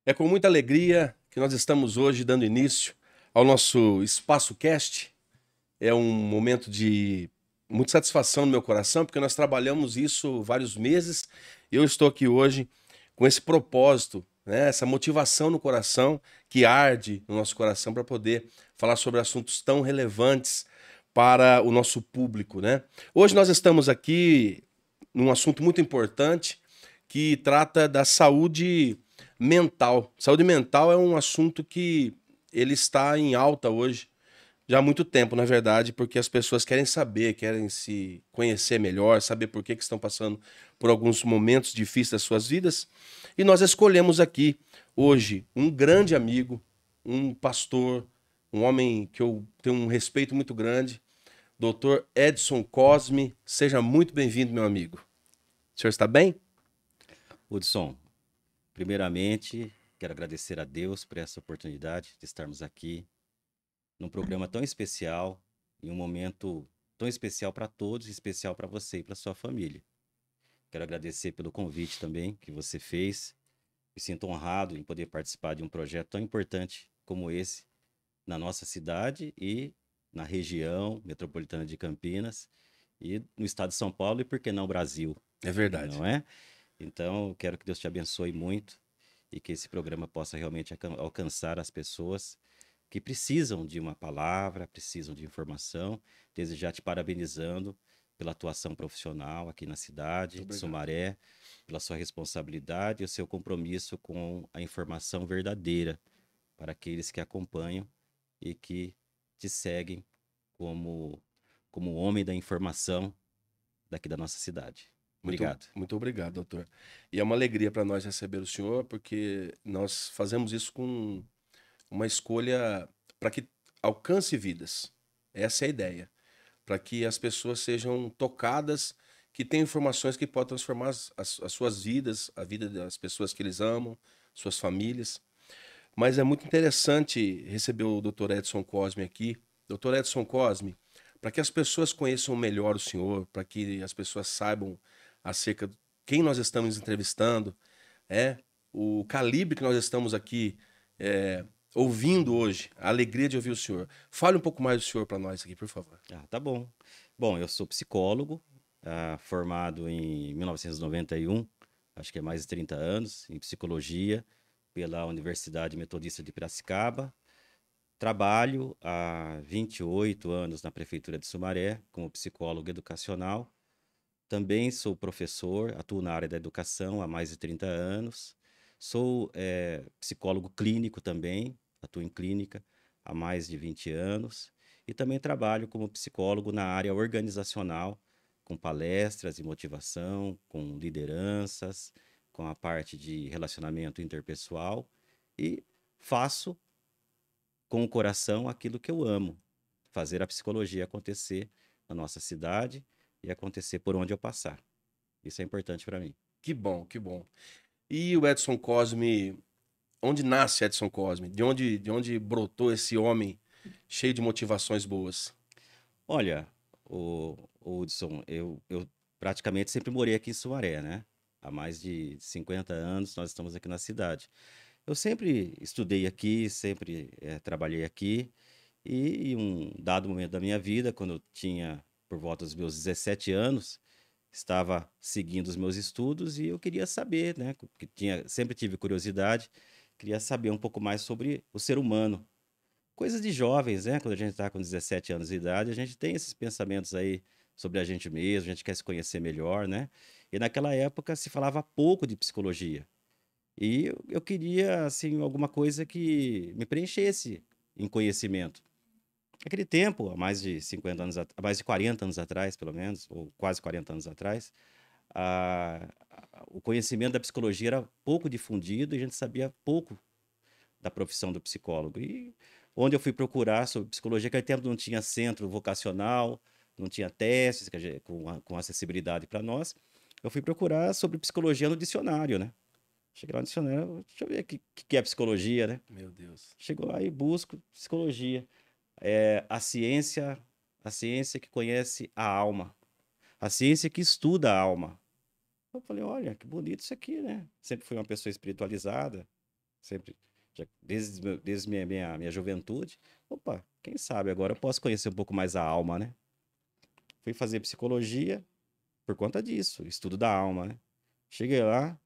É com muita alegria que nós estamos hoje dando início ao nosso Espaço Cast. É um momento de muita satisfação no meu coração, porque nós trabalhamos isso vários meses e eu estou aqui hoje com esse propósito, né, essa motivação no coração que arde no nosso coração para poder falar sobre assuntos tão relevantes para o nosso público, né? Hoje nós estamos aqui num assunto muito importante que trata da saúde mental. Saúde mental é um assunto que ele está em alta hoje, já há muito tempo, na verdade, porque as pessoas querem saber, querem se conhecer melhor, saber por que estão passando por alguns momentos difíceis das suas vidas. E nós escolhemos aqui hoje um grande amigo, um pastor, um homem que eu tenho um respeito muito grande, Dr. Edson Cosme. Seja muito bem-vindo, meu amigo. O senhor está bem? Hudson, primeiramente, quero agradecer a Deus por essa oportunidade de estarmos aqui num programa tão especial, em um momento tão especial para todos, e especial para você e para sua família. Quero agradecer pelo convite também que você fez. Me sinto honrado em poder participar de um projeto tão importante como esse na nossa cidade e na região metropolitana de Campinas e no estado de São Paulo e, por que não, Brasil, É verdade. não é? Então, quero que Deus te abençoe muito e que esse programa possa realmente alcançar as pessoas que precisam de uma palavra, precisam de informação. Desde já te parabenizando pela atuação profissional aqui na Muito cidade de obrigado. Sumaré, pela sua responsabilidade e o seu compromisso com a informação verdadeira para aqueles que acompanham e que te seguem como, como homem da informação daqui da nossa cidade. Muito, Obrigado. muito obrigado, doutor. E é uma alegria para nós receber o senhor, porque nós fazemos isso com uma escolha para que alcance vidas. Essa é a ideia. Para que as pessoas sejam tocadas, que tenham informações que possam transformar as suas vidas, a vida das pessoas que eles amam, suas famílias. Mas é muito interessante receber o Dr. Edson Cosme aqui. Dr. Edson Cosme, para que as pessoas conheçam melhor o senhor, para que as pessoas saibam acerca de quem nós estamos entrevistando, é o calibre que nós estamos aqui é, ouvindo hoje, a alegria de ouvir o senhor. Fale um pouco mais do senhor para nós aqui, por favor. Ah, tá bom. Bom, eu sou psicólogo, formado em 1991, acho que é mais de 30 anos, em psicologia, pela Universidade Metodista de Piracicaba. Trabalho há 28 anos na Prefeitura de Sumaré, como psicólogo educacional. Também sou professor, atuo na área da educação há mais de 30 anos. Sou psicólogo clínico também, atuo em clínica há mais de 20 anos. E também trabalho como psicólogo na área organizacional, com palestras e motivação, com lideranças, com a parte de relacionamento interpessoal. E faço com o coração aquilo que eu amo, fazer a psicologia acontecer na nossa cidade e acontecer por onde eu passar. Isso é importante para mim. Que bom, que bom. E o Edson Cosme, onde nasce Edson Cosme? De onde brotou esse homem cheio de motivações boas? Olha, o Hudson, eu praticamente sempre morei aqui em Sumaré, né? Há mais de 50 anos nós estamos aqui na cidade. Eu sempre estudei aqui, sempre trabalhei aqui, e em um dado momento da minha vida, quando eu tinha por volta dos meus 17 anos, estava seguindo os meus estudos e eu queria saber, né? Que sempre tive curiosidade, queria saber um pouco mais sobre o ser humano. Coisas de jovens, né? Quando a gente está com 17 anos de idade, a gente tem esses pensamentos aí sobre a gente mesmo, a gente quer se conhecer melhor, né? E naquela época se falava pouco de psicologia. E eu queria, assim, alguma coisa que me preenchesse em conhecimento. Naquele tempo, há mais de 50 anos, há mais de 40 anos atrás, pelo menos, ou quase 40 anos atrás, o conhecimento da psicologia era pouco difundido e a gente sabia pouco da profissão do psicólogo. E onde eu fui procurar sobre psicologia, naquele tempo não tinha centro vocacional, não tinha testes com acessibilidade para nós, eu fui procurar sobre psicologia no dicionário, né? Cheguei lá no dicionário, deixa eu ver o que é psicologia, né? Meu Deus. Chego lá e busco psicologia. É a ciência que conhece a alma, a ciência que estuda a alma. Eu falei, olha, que bonito isso aqui, né? Sempre fui uma pessoa espiritualizada, Sempre, desde minha juventude. Opa, quem sabe agora eu posso conhecer um pouco mais a alma, né? Fui fazer psicologia por conta disso, estudo da alma, né? Cheguei lá,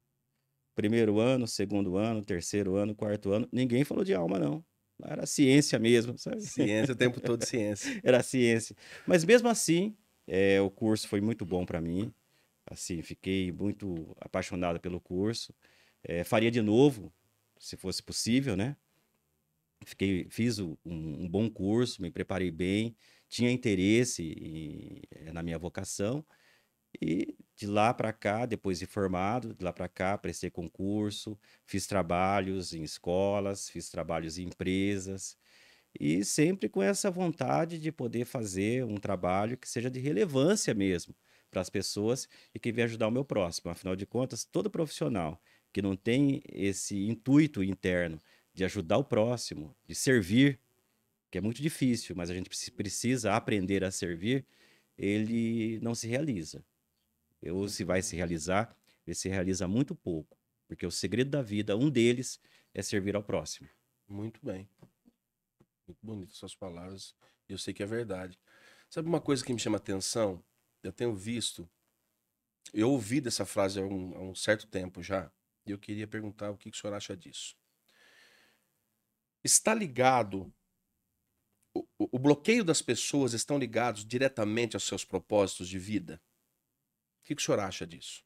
primeiro ano, segundo ano, terceiro ano, quarto ano, ninguém falou de alma, não. Era ciência mesmo, sabe? Ciência, o tempo todo ciência. Era ciência. Mas mesmo assim, o curso foi muito bom para mim. Assim, fiquei muito apaixonado pelo curso. Faria de novo, se fosse possível, né? Fiz um bom curso, me preparei bem, tinha interesse na minha vocação. E de lá para cá, depois de formado, de lá para cá, prestei concurso, fiz trabalhos em escolas, fiz trabalhos em empresas, e sempre com essa vontade de poder fazer um trabalho que seja de relevância mesmo para as pessoas e que venha ajudar o meu próximo. Afinal de contas, todo profissional que não tem esse intuito interno de ajudar o próximo, de servir, que é muito difícil, mas a gente precisa aprender a servir, ele não se realiza. Ou se vai se realizar, ele se realiza muito pouco, porque o segredo da vida, um deles, é servir ao próximo. Muito bem. Muito bonito suas palavras. Eu sei que é verdade. Sabe uma coisa que me chama atenção? Eu tenho visto, eu ouvi dessa frase há um certo tempo já, e eu queria perguntar o que o senhor acha disso. Está ligado, o bloqueio das pessoas estão ligados diretamente aos seus propósitos de vida? O que o senhor acha disso?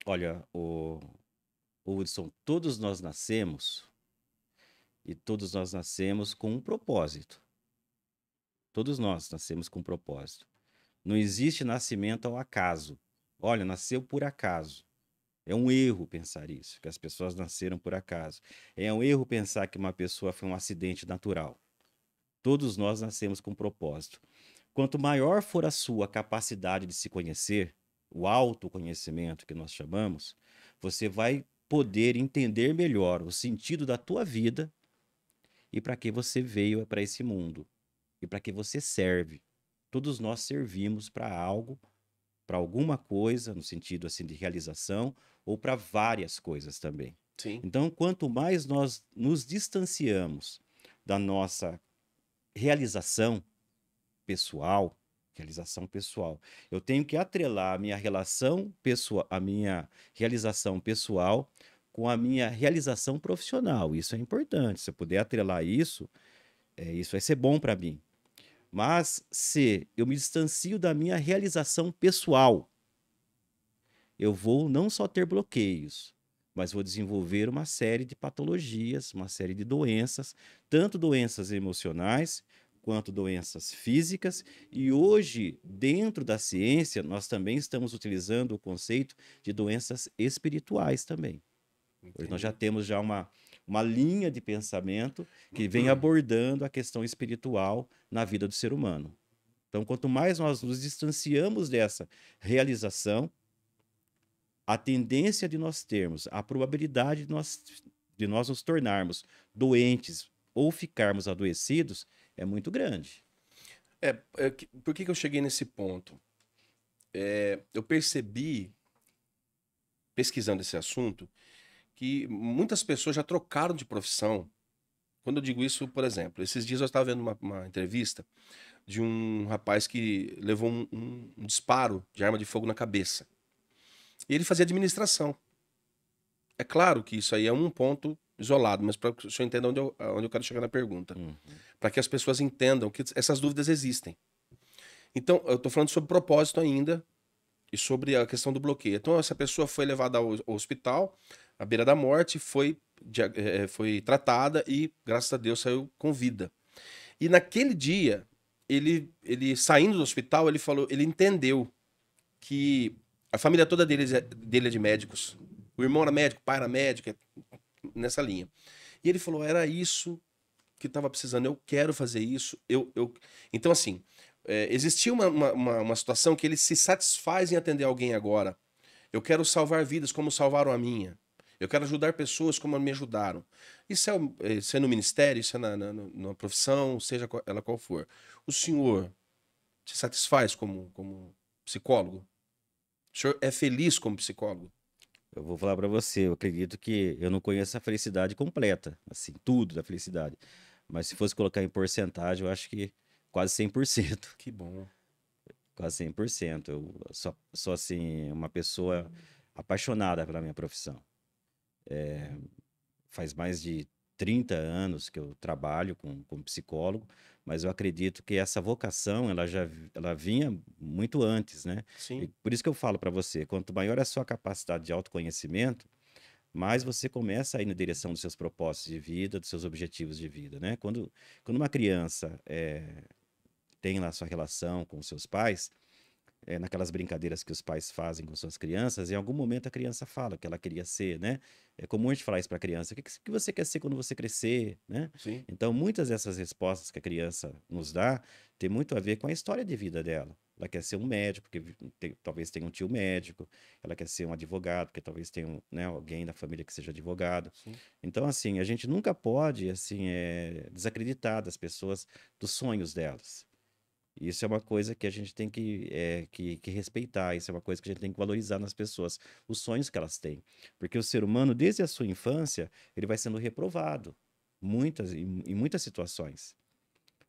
Olha, o Hudson, todos nós nascemos e todos nós nascemos com um propósito. Todos nós nascemos com um propósito. Não existe nascimento ao acaso. Olha, nasceu por acaso. É um erro pensar isso, que as pessoas nasceram por acaso. É um erro pensar que uma pessoa foi um acidente natural. Todos nós nascemos com um propósito. Quanto maior for a sua capacidade de se conhecer, o autoconhecimento que nós chamamos, você vai poder entender melhor o sentido da tua vida e para que você veio para esse mundo e para que você serve. Todos nós servimos para algo, para alguma coisa, no sentido assim de realização, ou para várias coisas também. Sim. Então, quanto mais nós nos distanciamos da nossa realização pessoal, eu tenho que atrelar a minha relação pessoal, a minha realização pessoal com a minha realização profissional. Isso é importante. Se eu puder atrelar isso, isso vai ser bom para mim. Mas se eu me distancio da minha realização pessoal, eu vou não só ter bloqueios, mas vou desenvolver uma série de patologias, uma série de doenças, tanto doenças emocionais quanto doenças físicas. E hoje, dentro da ciência, nós também estamos utilizando o conceito de doenças espirituais também. Hoje nós já temos já uma linha de pensamento que vem abordando a questão espiritual na vida do ser humano. Então, quanto mais nós nos distanciamos dessa realização, a tendência de nós termos, a probabilidade de nós nos tornarmos doentes ou ficarmos adoecidos é muito grande. Por que eu cheguei nesse ponto? Eu percebi, pesquisando esse assunto, que muitas pessoas já trocaram de profissão. Quando eu digo isso, por exemplo, esses dias eu estava vendo uma entrevista de um rapaz que levou um disparo de arma de fogo na cabeça. E ele fazia administração. É claro que isso aí é um ponto isolado, mas para que o senhor entenda onde eu quero chegar na pergunta. Para que as pessoas entendam que essas dúvidas existem. Então, eu estou falando sobre propósito ainda e sobre a questão do bloqueio. Então, essa pessoa foi levada ao hospital, à beira da morte, foi tratada e, graças a Deus, saiu com vida. E naquele dia, ele saindo do hospital, ele entendeu que a família toda dele é de médicos. O irmão era médico, o pai era médico, nessa linha. E ele falou, era isso que estava precisando, eu quero fazer isso. Então, assim, existia uma situação que ele se satisfaz em atender alguém agora. Eu quero salvar vidas como salvaram a minha. Eu quero ajudar pessoas como me ajudaram. Isso é no ministério, isso é na profissão, seja ela qual for. O senhor se satisfaz como psicólogo? O senhor é feliz como psicólogo? Eu vou falar para você, eu acredito que eu não conheço a felicidade completa, assim, tudo da felicidade. Mas se fosse colocar em porcentagem, eu acho que quase 100%. Que bom. Quase 100%. Eu sou assim, uma pessoa apaixonada pela minha profissão. Faz mais de 30 anos que eu trabalho como psicólogo, mas eu acredito que essa vocação, ela vinha muito antes, né? E Sim, por isso que eu falo para você, quanto maior é a sua capacidade de autoconhecimento, mais você começa a ir na direção dos seus propósitos de vida, dos seus objetivos de vida, né? Quando uma criança tem lá a sua relação com os seus pais, naquelas brincadeiras que os pais fazem com suas crianças, em algum momento a criança fala que ela queria ser, né? É comum a gente falar isso para a criança, que você quer ser quando você crescer, né? sim. Então, muitas dessas respostas que a criança nos dá tem muito a ver com a história de vida dela. Ela quer ser um médico, porque talvez tenha um tio médico. Ela quer ser um advogado, porque talvez tenha né, alguém da família que seja advogado. Sim. Então, assim, a gente nunca pode assim desacreditar das pessoas dos sonhos delas. Isso é uma coisa que a gente tem que respeitar, isso é uma coisa que a gente tem que valorizar nas pessoas, os sonhos que elas têm. Porque o ser humano, desde a sua infância, ele vai sendo reprovado, em muitas situações.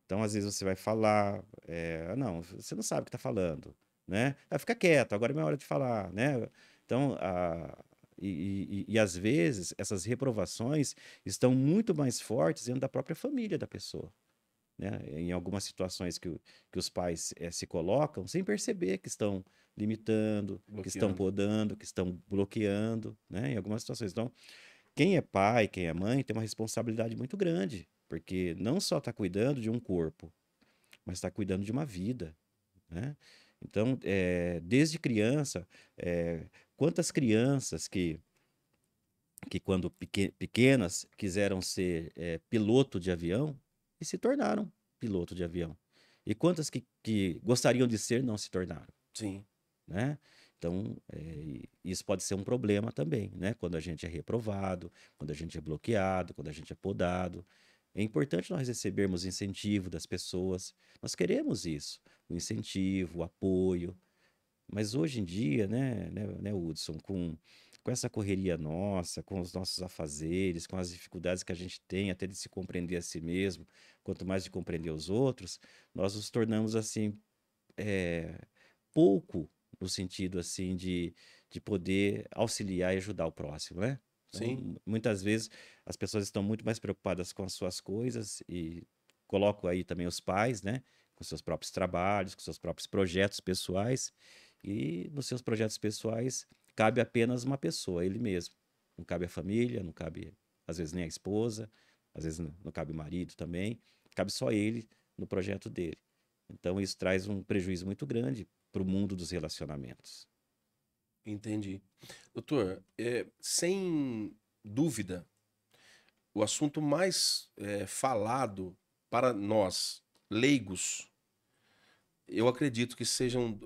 Então, às vezes, você vai falar, não, você não sabe o que está falando, né? Ah, fica quieto, agora é minha hora de falar, né? Então, às vezes, essas reprovações estão muito mais fortes dentro da própria família da pessoa, né? Em algumas situações que os pais se colocam sem perceber que estão limitando, que estão Bloqueando. podando, que estão bloqueando, né? Em algumas situações. Então, quem é pai, quem é mãe, tem uma responsabilidade muito grande, porque não só está cuidando de um corpo, mas está cuidando de uma vida, né? Então, desde criança, quantas crianças que quando pequenas quiseram ser piloto de avião e se tornaram piloto de avião. E quantas que gostariam de ser não se tornaram, Sim. né? Então, isso pode ser um problema também, né? Quando a gente é reprovado, quando a gente é bloqueado, quando a gente é podado. É importante nós recebermos incentivo das pessoas. Nós queremos isso, o incentivo, o apoio, mas hoje em dia, né, Hudson, com essa correria nossa, com os nossos afazeres, com as dificuldades que a gente tem até de se compreender a si mesmo, quanto mais de compreender os outros, nós nos tornamos assim, é, pouco no sentido assim de poder auxiliar e ajudar o próximo, né? Então, Sim. muitas vezes as pessoas estão muito mais preocupadas com as suas coisas e coloco aí também os pais, né? Com seus próprios trabalhos, com seus próprios projetos pessoais e nos seus projetos pessoais cabe apenas uma pessoa, ele mesmo. Não cabe a família, não cabe às vezes nem a esposa, às vezes não cabe o marido também, cabe só ele no projeto dele. Então isso traz um prejuízo muito grande para o mundo dos relacionamentos. Entendi. Doutor, sem dúvida, o assunto mais falado para nós, leigos, eu acredito que sejam,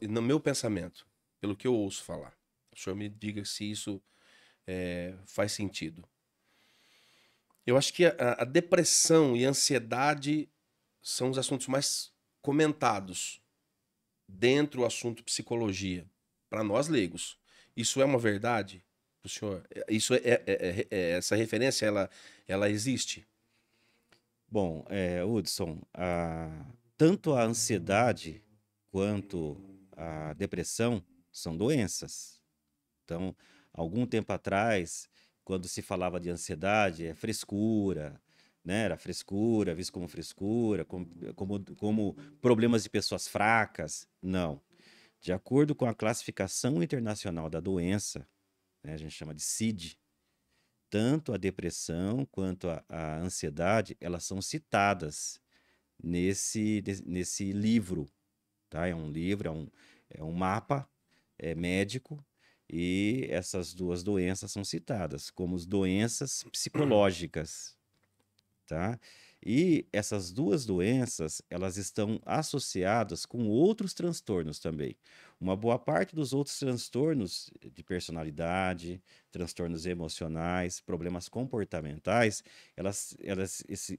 no meu pensamento, pelo que eu ouço falar. O senhor me diga se isso faz sentido. Eu acho que a depressão e a ansiedade são os assuntos mais comentados dentro do assunto psicologia, para nós leigos. Isso é uma verdade pro senhor? Isso essa referência ela existe? Bom, Hudson, tanto a ansiedade quanto a depressão são doenças. Então, algum tempo atrás, quando se falava de ansiedade, é frescura, né? Era frescura, visto como frescura, como problemas de pessoas fracas. Não. De acordo com a classificação internacional da doença, né, a gente chama de CID, tanto a depressão quanto a ansiedade, elas são citadas nesse livro, tá? É um livro, é um mapa médico, e essas duas doenças são citadas como doenças psicológicas, tá? E essas duas doenças, elas estão associadas com outros transtornos também. Uma boa parte dos outros transtornos de personalidade, transtornos emocionais, problemas comportamentais,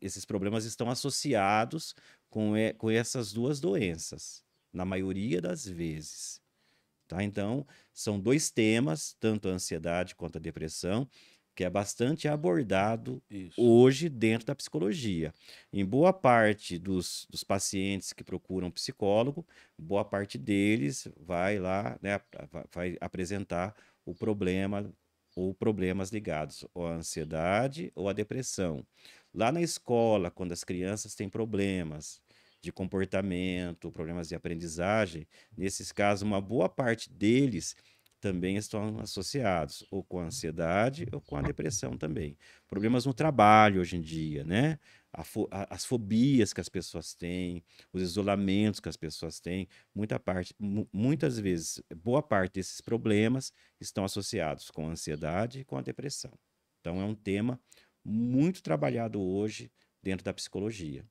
esses problemas estão associados com essas duas doenças, na maioria das vezes. Tá? Então, são dois temas, tanto a ansiedade quanto a depressão, que é bastante abordado Isso. hoje dentro da psicologia. Em boa parte dos pacientes que procuram psicólogo, boa parte deles vai lá, né, vai apresentar o problema ou problemas ligados ou à ansiedade ou à depressão. Lá na escola, quando as crianças têm problemas de comportamento, problemas de aprendizagem, nesses casos, uma boa parte deles também estão associados ou com a ansiedade ou com a depressão também. Problemas no trabalho hoje em dia, né? As fobias que as pessoas têm, os isolamentos que as pessoas têm, muitas vezes, boa parte desses problemas estão associados com a ansiedade e com a depressão. Então, é um tema muito trabalhado hoje dentro da psicologia.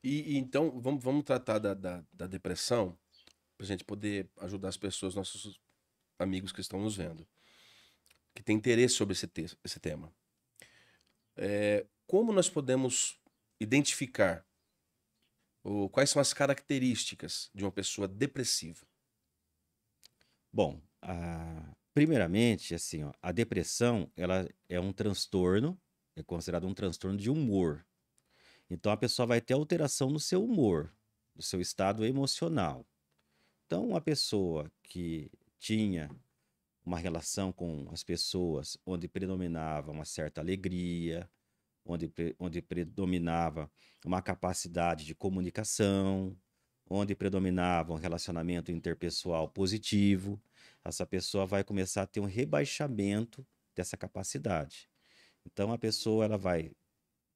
E então, vamos tratar da depressão, para a gente poder ajudar as pessoas, nossos amigos que estão nos vendo, que têm interesse sobre esse tema. Como nós podemos identificar quais são as características de uma pessoa depressiva? Bom, primeiramente, assim, ó, a depressão, ela é um transtorno, é considerado um transtorno de humor. Então, a pessoa vai ter alteração no seu humor, no seu estado emocional. Então, uma pessoa que tinha uma relação com as pessoas onde predominava uma certa alegria, onde predominava uma capacidade de comunicação, onde predominava um relacionamento interpessoal positivo, essa pessoa vai começar a ter um rebaixamento dessa capacidade. Então, a pessoa ela vai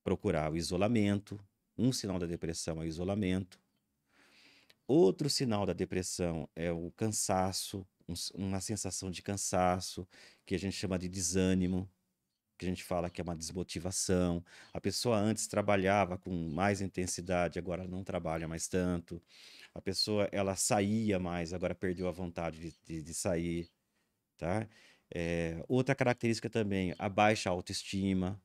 procurar o isolamento. Um sinal da depressão é o isolamento. Outro sinal da depressão é o cansaço, uma sensação de cansaço, que a gente chama de desânimo, que a gente fala que é uma desmotivação. A pessoa antes trabalhava com mais intensidade, agora não trabalha mais tanto. A pessoa ela saía mais, agora perdeu a vontade de sair, tá? Outra característica também, a baixa autoestima.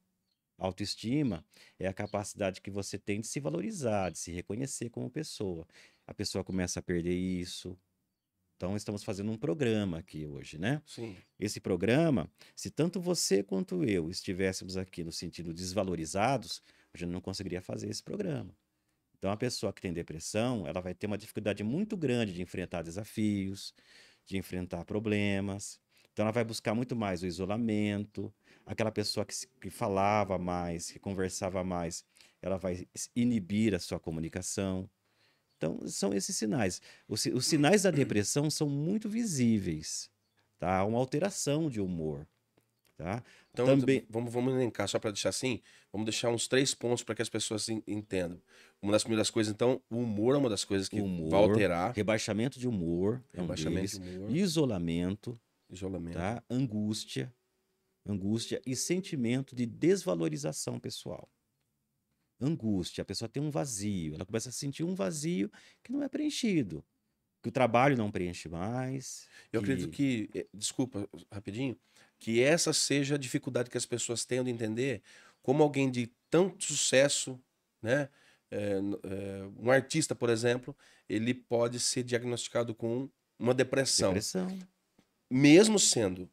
Autoestima é a capacidade que você tem de se valorizar, de se reconhecer como pessoa. A pessoa começa a perder isso. Então, estamos fazendo um programa aqui hoje, né? Sim. Esse programa, se tanto você quanto eu estivéssemos aqui no sentido desvalorizados, a gente não conseguiria fazer esse programa. Então, a pessoa que tem depressão, ela vai ter uma dificuldade muito grande de enfrentar desafios, de enfrentar problemas. Então, ela vai buscar muito mais o isolamento. Aquela pessoa que falava mais, que conversava mais, ela vai inibir a sua comunicação. Então, são esses sinais. Os sinais da depressão são muito visíveis, tá? Há uma alteração de humor, tá? Então, Também vamos elencar, só para deixar assim, vamos deixar uns 3 pontos para que as pessoas entendam. Uma das primeiras coisas, então, o humor é uma das coisas que o vai humor, alterar. rebaixamento de humor é um Rebaixamento deles, de humor, isolamento, isolamento. tá? Angústia e sentimento de desvalorização pessoal. Angústia, a pessoa tem um vazio, ela começa a sentir um vazio que não é preenchido, que o trabalho não preenche mais, Eu acredito que, desculpa, rapidinho, que essa seja a dificuldade que as pessoas tenham de entender como alguém de tanto sucesso, né? Um artista, por exemplo, ele pode ser diagnosticado com uma depressão, depressão. mesmo sendo,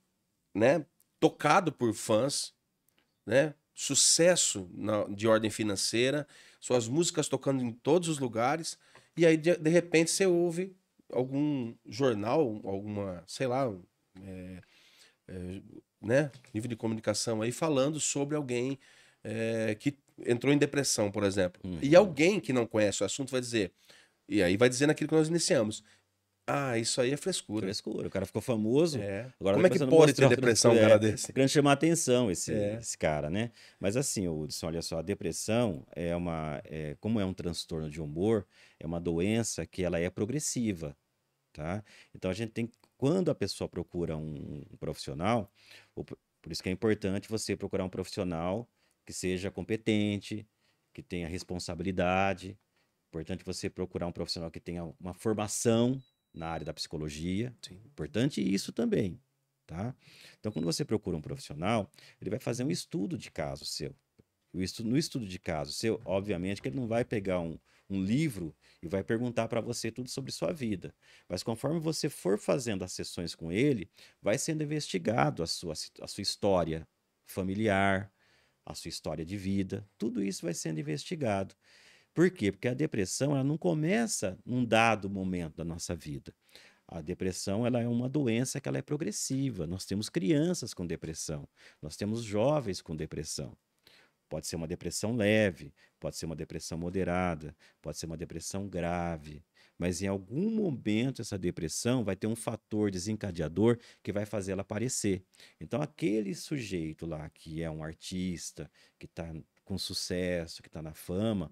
né, tocado por fãs, né? Sucesso de ordem financeira, suas músicas tocando em todos os lugares, e aí de repente você ouve algum jornal, alguma, sei lá, né, nível de comunicação aí falando sobre alguém que entrou em depressão, por exemplo. E Uhum. alguém que não conhece o assunto vai dizer, e aí vai dizer naquilo que nós iniciamos. Ah, isso aí é frescura. Frescura. O cara ficou famoso, agora tá Como é que começando a pode ter mostrar depressão um cara tá desse? querendo chamar atenção esse, É. esse cara, né? Mas assim, Hudson, olha só, a depressão como é um transtorno de humor, é uma doença que ela é progressiva, tá? Então a gente tem, quando a pessoa procura um profissional, por isso que é importante você procurar um profissional que seja competente, que tenha responsabilidade. Importante você procurar um profissional que tenha uma formação na área da psicologia. Sim. Importante isso também, tá? Então, quando você procura um profissional, ele vai fazer um estudo de caso seu. No estudo de caso seu, obviamente que ele não vai pegar um livro e vai perguntar para você tudo sobre sua vida. Mas conforme você for fazendo as sessões com ele, vai sendo investigado a sua história familiar, a sua história de vida, tudo isso vai sendo investigado. Por quê? Porque a depressão ela não começa num dado momento da nossa vida. A depressão ela é uma doença que ela é progressiva. Nós temos crianças com depressão, nós temos jovens com depressão. Pode ser uma depressão leve, pode ser uma depressão moderada, pode ser uma depressão grave. Mas em algum momento essa depressão vai ter um fator desencadeador que vai fazer ela aparecer. Então, aquele sujeito lá que é um artista, que está com sucesso, que está na fama,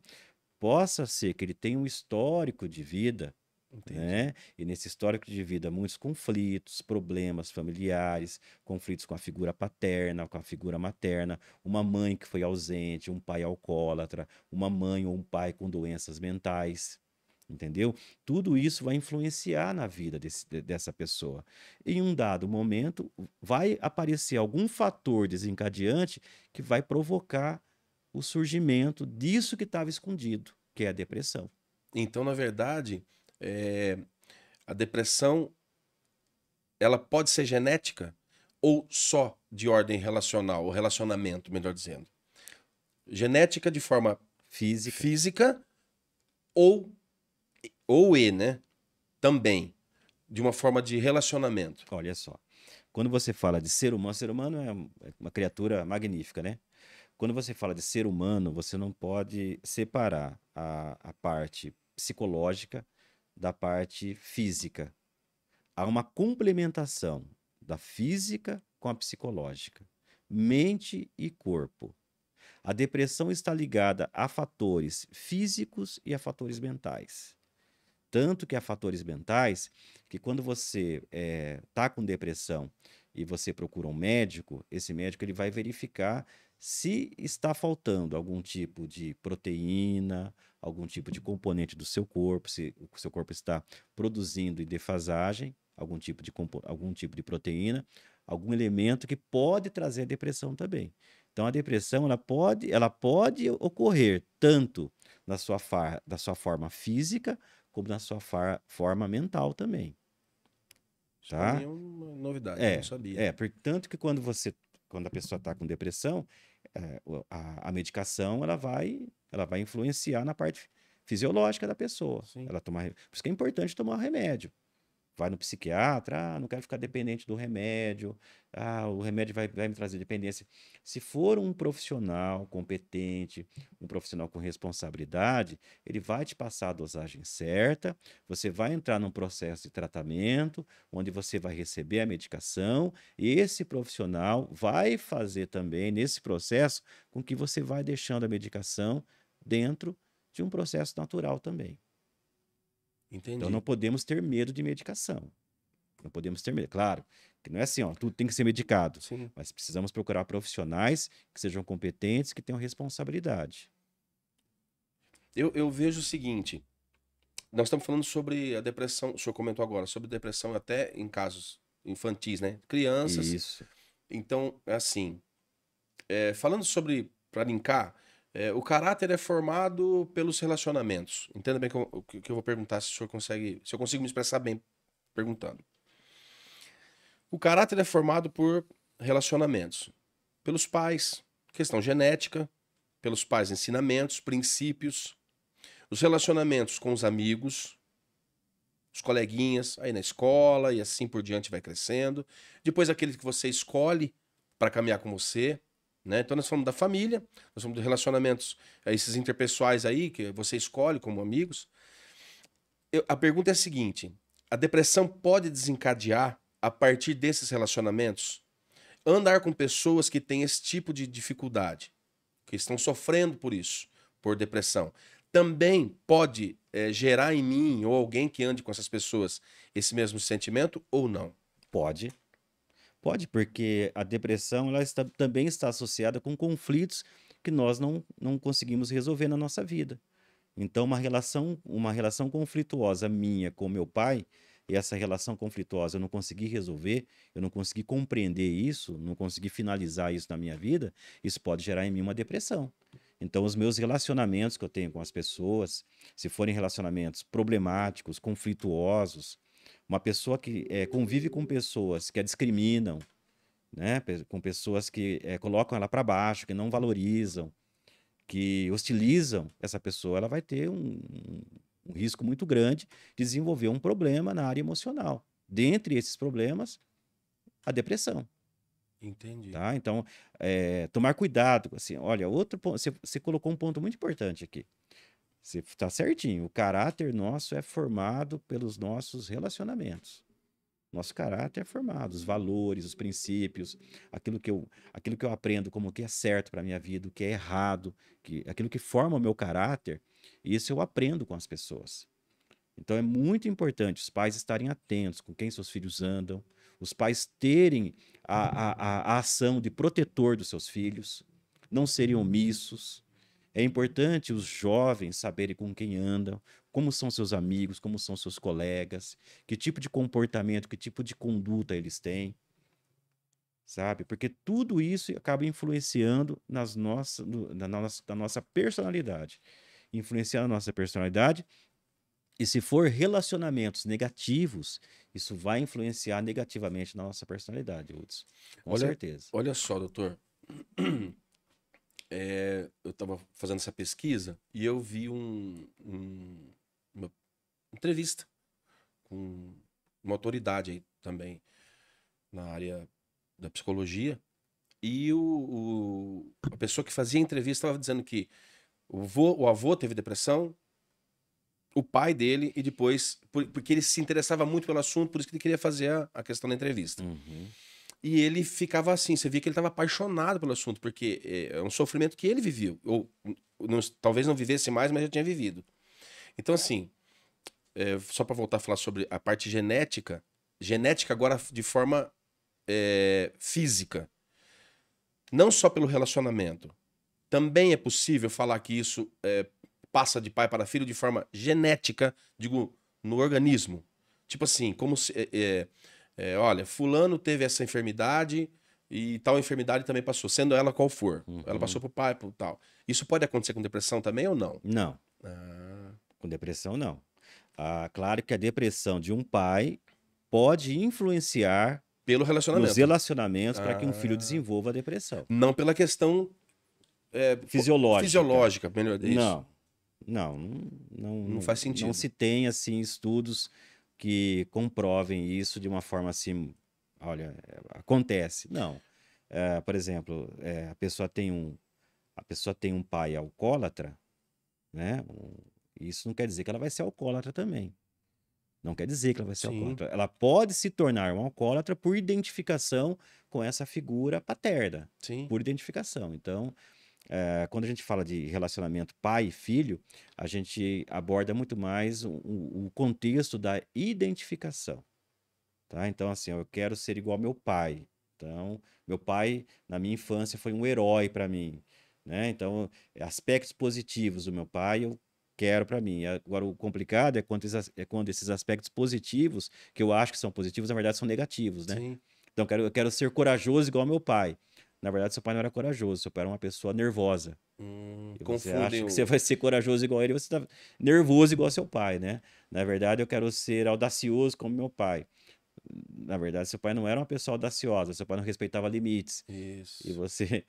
possa ser que ele tenha um histórico de vida, Entendi. né? E nesse histórico de vida, muitos conflitos, problemas familiares, conflitos com a figura paterna, com a figura materna, uma mãe que foi ausente, um pai alcoólatra, uma mãe ou um pai com doenças mentais. Entendeu? Tudo isso vai influenciar na vida dessa pessoa. Em um dado momento, vai aparecer algum fator desencadeante que vai provocar o surgimento disso que estava escondido, que é a depressão. Então, na verdade, a depressão ela pode ser genética ou só de ordem relacional, ou relacionamento, melhor dizendo. Genética de forma Física. física ou né? Também. De uma forma de relacionamento. Olha só. Quando você fala de ser humano é uma criatura magnífica, né? Quando você fala de ser humano, você não pode separar a parte psicológica da parte física. Há uma complementação da física com a psicológica, mente e corpo. A depressão está ligada a fatores físicos e a fatores mentais. Tanto que há fatores mentais que quando você está com depressão e você procura um médico, esse médico ele vai verificar se está faltando algum tipo de proteína, algum tipo de componente do seu corpo, se o seu corpo está produzindo em defasagem, algum tipo de proteína, algum elemento que pode trazer a depressão também. Então a depressão ela pode ocorrer tanto da sua forma física como na sua forma mental também. Isso para mim Tá? é uma novidade, eu não sabia. Tanto que quando a pessoa está com depressão, a medicação ela vai influenciar na parte fisiológica da pessoa. Sim. Por isso que é importante tomar remédio. Vai no psiquiatra, não quero ficar dependente do remédio, o remédio vai me trazer dependência. Se for um profissional competente, um profissional com responsabilidade, ele vai te passar a dosagem certa, você vai entrar num processo de tratamento, onde você vai receber a medicação, e esse profissional vai fazer também, nesse processo, com que você vai deixando a medicação dentro de um processo natural também. Entendi. Então não podemos ter medo de medicação. Não podemos ter medo. Claro, que não é assim, ó, tudo tem que ser medicado. Sim. Mas precisamos procurar profissionais que sejam competentes, que tenham responsabilidade. Eu vejo o seguinte: nós estamos falando sobre a depressão, o senhor comentou agora, sobre depressão até em casos infantis, né? Crianças. Isso. Então, assim, falando sobre, para linkar, o caráter é formado pelos relacionamentos. Entenda bem o que eu vou perguntar, se o senhor consegue, se eu consigo me expressar bem perguntando. O caráter é formado por relacionamentos, pelos pais, questão genética, pelos pais, ensinamentos, princípios, os relacionamentos com os amigos, os coleguinhas, aí na escola e assim por diante vai crescendo. Depois aquele que você escolhe para caminhar com você, né? Então nós falamos da família, nós falamos de relacionamentos, esses interpessoais aí que você escolhe como amigos. A pergunta é a seguinte: a depressão pode desencadear a partir desses relacionamentos? Andar com pessoas que têm esse tipo de dificuldade, que estão sofrendo por isso, por depressão, também pode gerar em mim ou alguém que ande com essas pessoas esse mesmo sentimento ou não? Pode. Pode, porque a depressão ela também está associada com conflitos que nós não conseguimos resolver na nossa vida. Então, uma relação conflituosa minha com meu pai, e essa relação conflituosa eu não consegui resolver, eu não consegui compreender isso, não consegui finalizar isso na minha vida, isso pode gerar em mim uma depressão. Então, os meus relacionamentos que eu tenho com as pessoas, se forem relacionamentos problemáticos, conflituosos, uma pessoa que convive com pessoas que a discriminam, né? Com pessoas que colocam ela para baixo, que não valorizam, que hostilizam essa pessoa, ela vai ter um risco muito grande de desenvolver um problema na área emocional. Dentre esses problemas, a depressão. Entendi. Tá? Então, tomar cuidado. Assim, olha, outro ponto, você colocou um ponto muito importante aqui. Você está certinho. O caráter nosso é formado pelos nossos relacionamentos. Nosso caráter é formado, os valores, os princípios, aquilo que eu aprendo como que é certo para a minha vida, o que é errado, aquilo que forma o meu caráter, isso eu aprendo com as pessoas. Então é muito importante os pais estarem atentos com quem seus filhos andam, os pais terem a ação de protetor dos seus filhos, não serem omissos. É importante os jovens saberem com quem andam, como são seus amigos, como são seus colegas, que tipo de comportamento, que tipo de conduta eles têm, sabe? Porque tudo isso acaba influenciando na nossa personalidade. Influenciar a nossa personalidade. E se for relacionamentos negativos, isso vai influenciar negativamente na nossa personalidade, Hudson. Com Olha, certeza. olha só, doutor. Eu estava fazendo essa pesquisa e eu vi uma entrevista com uma autoridade aí também na área da psicologia. E a pessoa que fazia a entrevista estava dizendo que o avô teve depressão, o pai dele, e depois, porque ele se interessava muito pelo assunto, por isso que ele queria fazer a questão da entrevista. Uhum. E ele ficava assim, você via que ele estava apaixonado pelo assunto, porque é um sofrimento que ele viveu. Ou talvez não vivesse mais, mas já tinha vivido. Então, assim, só para voltar a falar sobre a parte genética agora de forma física, não só pelo relacionamento. Também é possível falar que isso passa de pai para filho de forma genética, digo, no organismo. Tipo assim, como se. Olha, fulano teve essa enfermidade e tal enfermidade também passou, sendo ela qual for. Ela passou pro pai, pro tal. Isso pode acontecer com depressão também ou não? Não, Ah, com depressão não. Claro que a depressão de um pai pode influenciar pelo nos relacionamento. relacionamentos para que um filho Ah, desenvolva a depressão. não pela questão Fisiológica. fisiológica, melhor isso. Não, não, não, não, Não não, faz não sentido. se tem assim estudos que comprovem isso de uma forma assim, olha, acontece. Não. Por exemplo, a pessoa tem um pai alcoólatra, né? Isso não quer dizer que ela vai ser alcoólatra também. Não quer dizer que ela vai ser Sim, alcoólatra. Ela pode se tornar um alcoólatra por identificação com essa figura paterna, sim. por identificação. Então, quando a gente fala de relacionamento pai e filho, a gente aborda muito mais o contexto da identificação. Tá? Então, assim, eu quero ser igual ao meu pai. Então, meu pai, na minha infância, foi um herói para mim. Né? Então, aspectos positivos do meu pai eu quero para mim. Agora, o complicado é quando esses aspectos positivos, que eu acho que são positivos, na verdade são negativos. Né? Sim. Então, eu quero ser corajoso igual ao meu pai. Na verdade, seu pai não era corajoso, seu pai era uma pessoa nervosa. E você Confundem acha que você o. vai ser corajoso igual ele, você está nervoso igual ao seu pai, né? Na verdade, eu quero ser audacioso como meu pai. Na verdade, seu pai não era uma pessoa audaciosa, seu pai não respeitava limites. E Isso. você,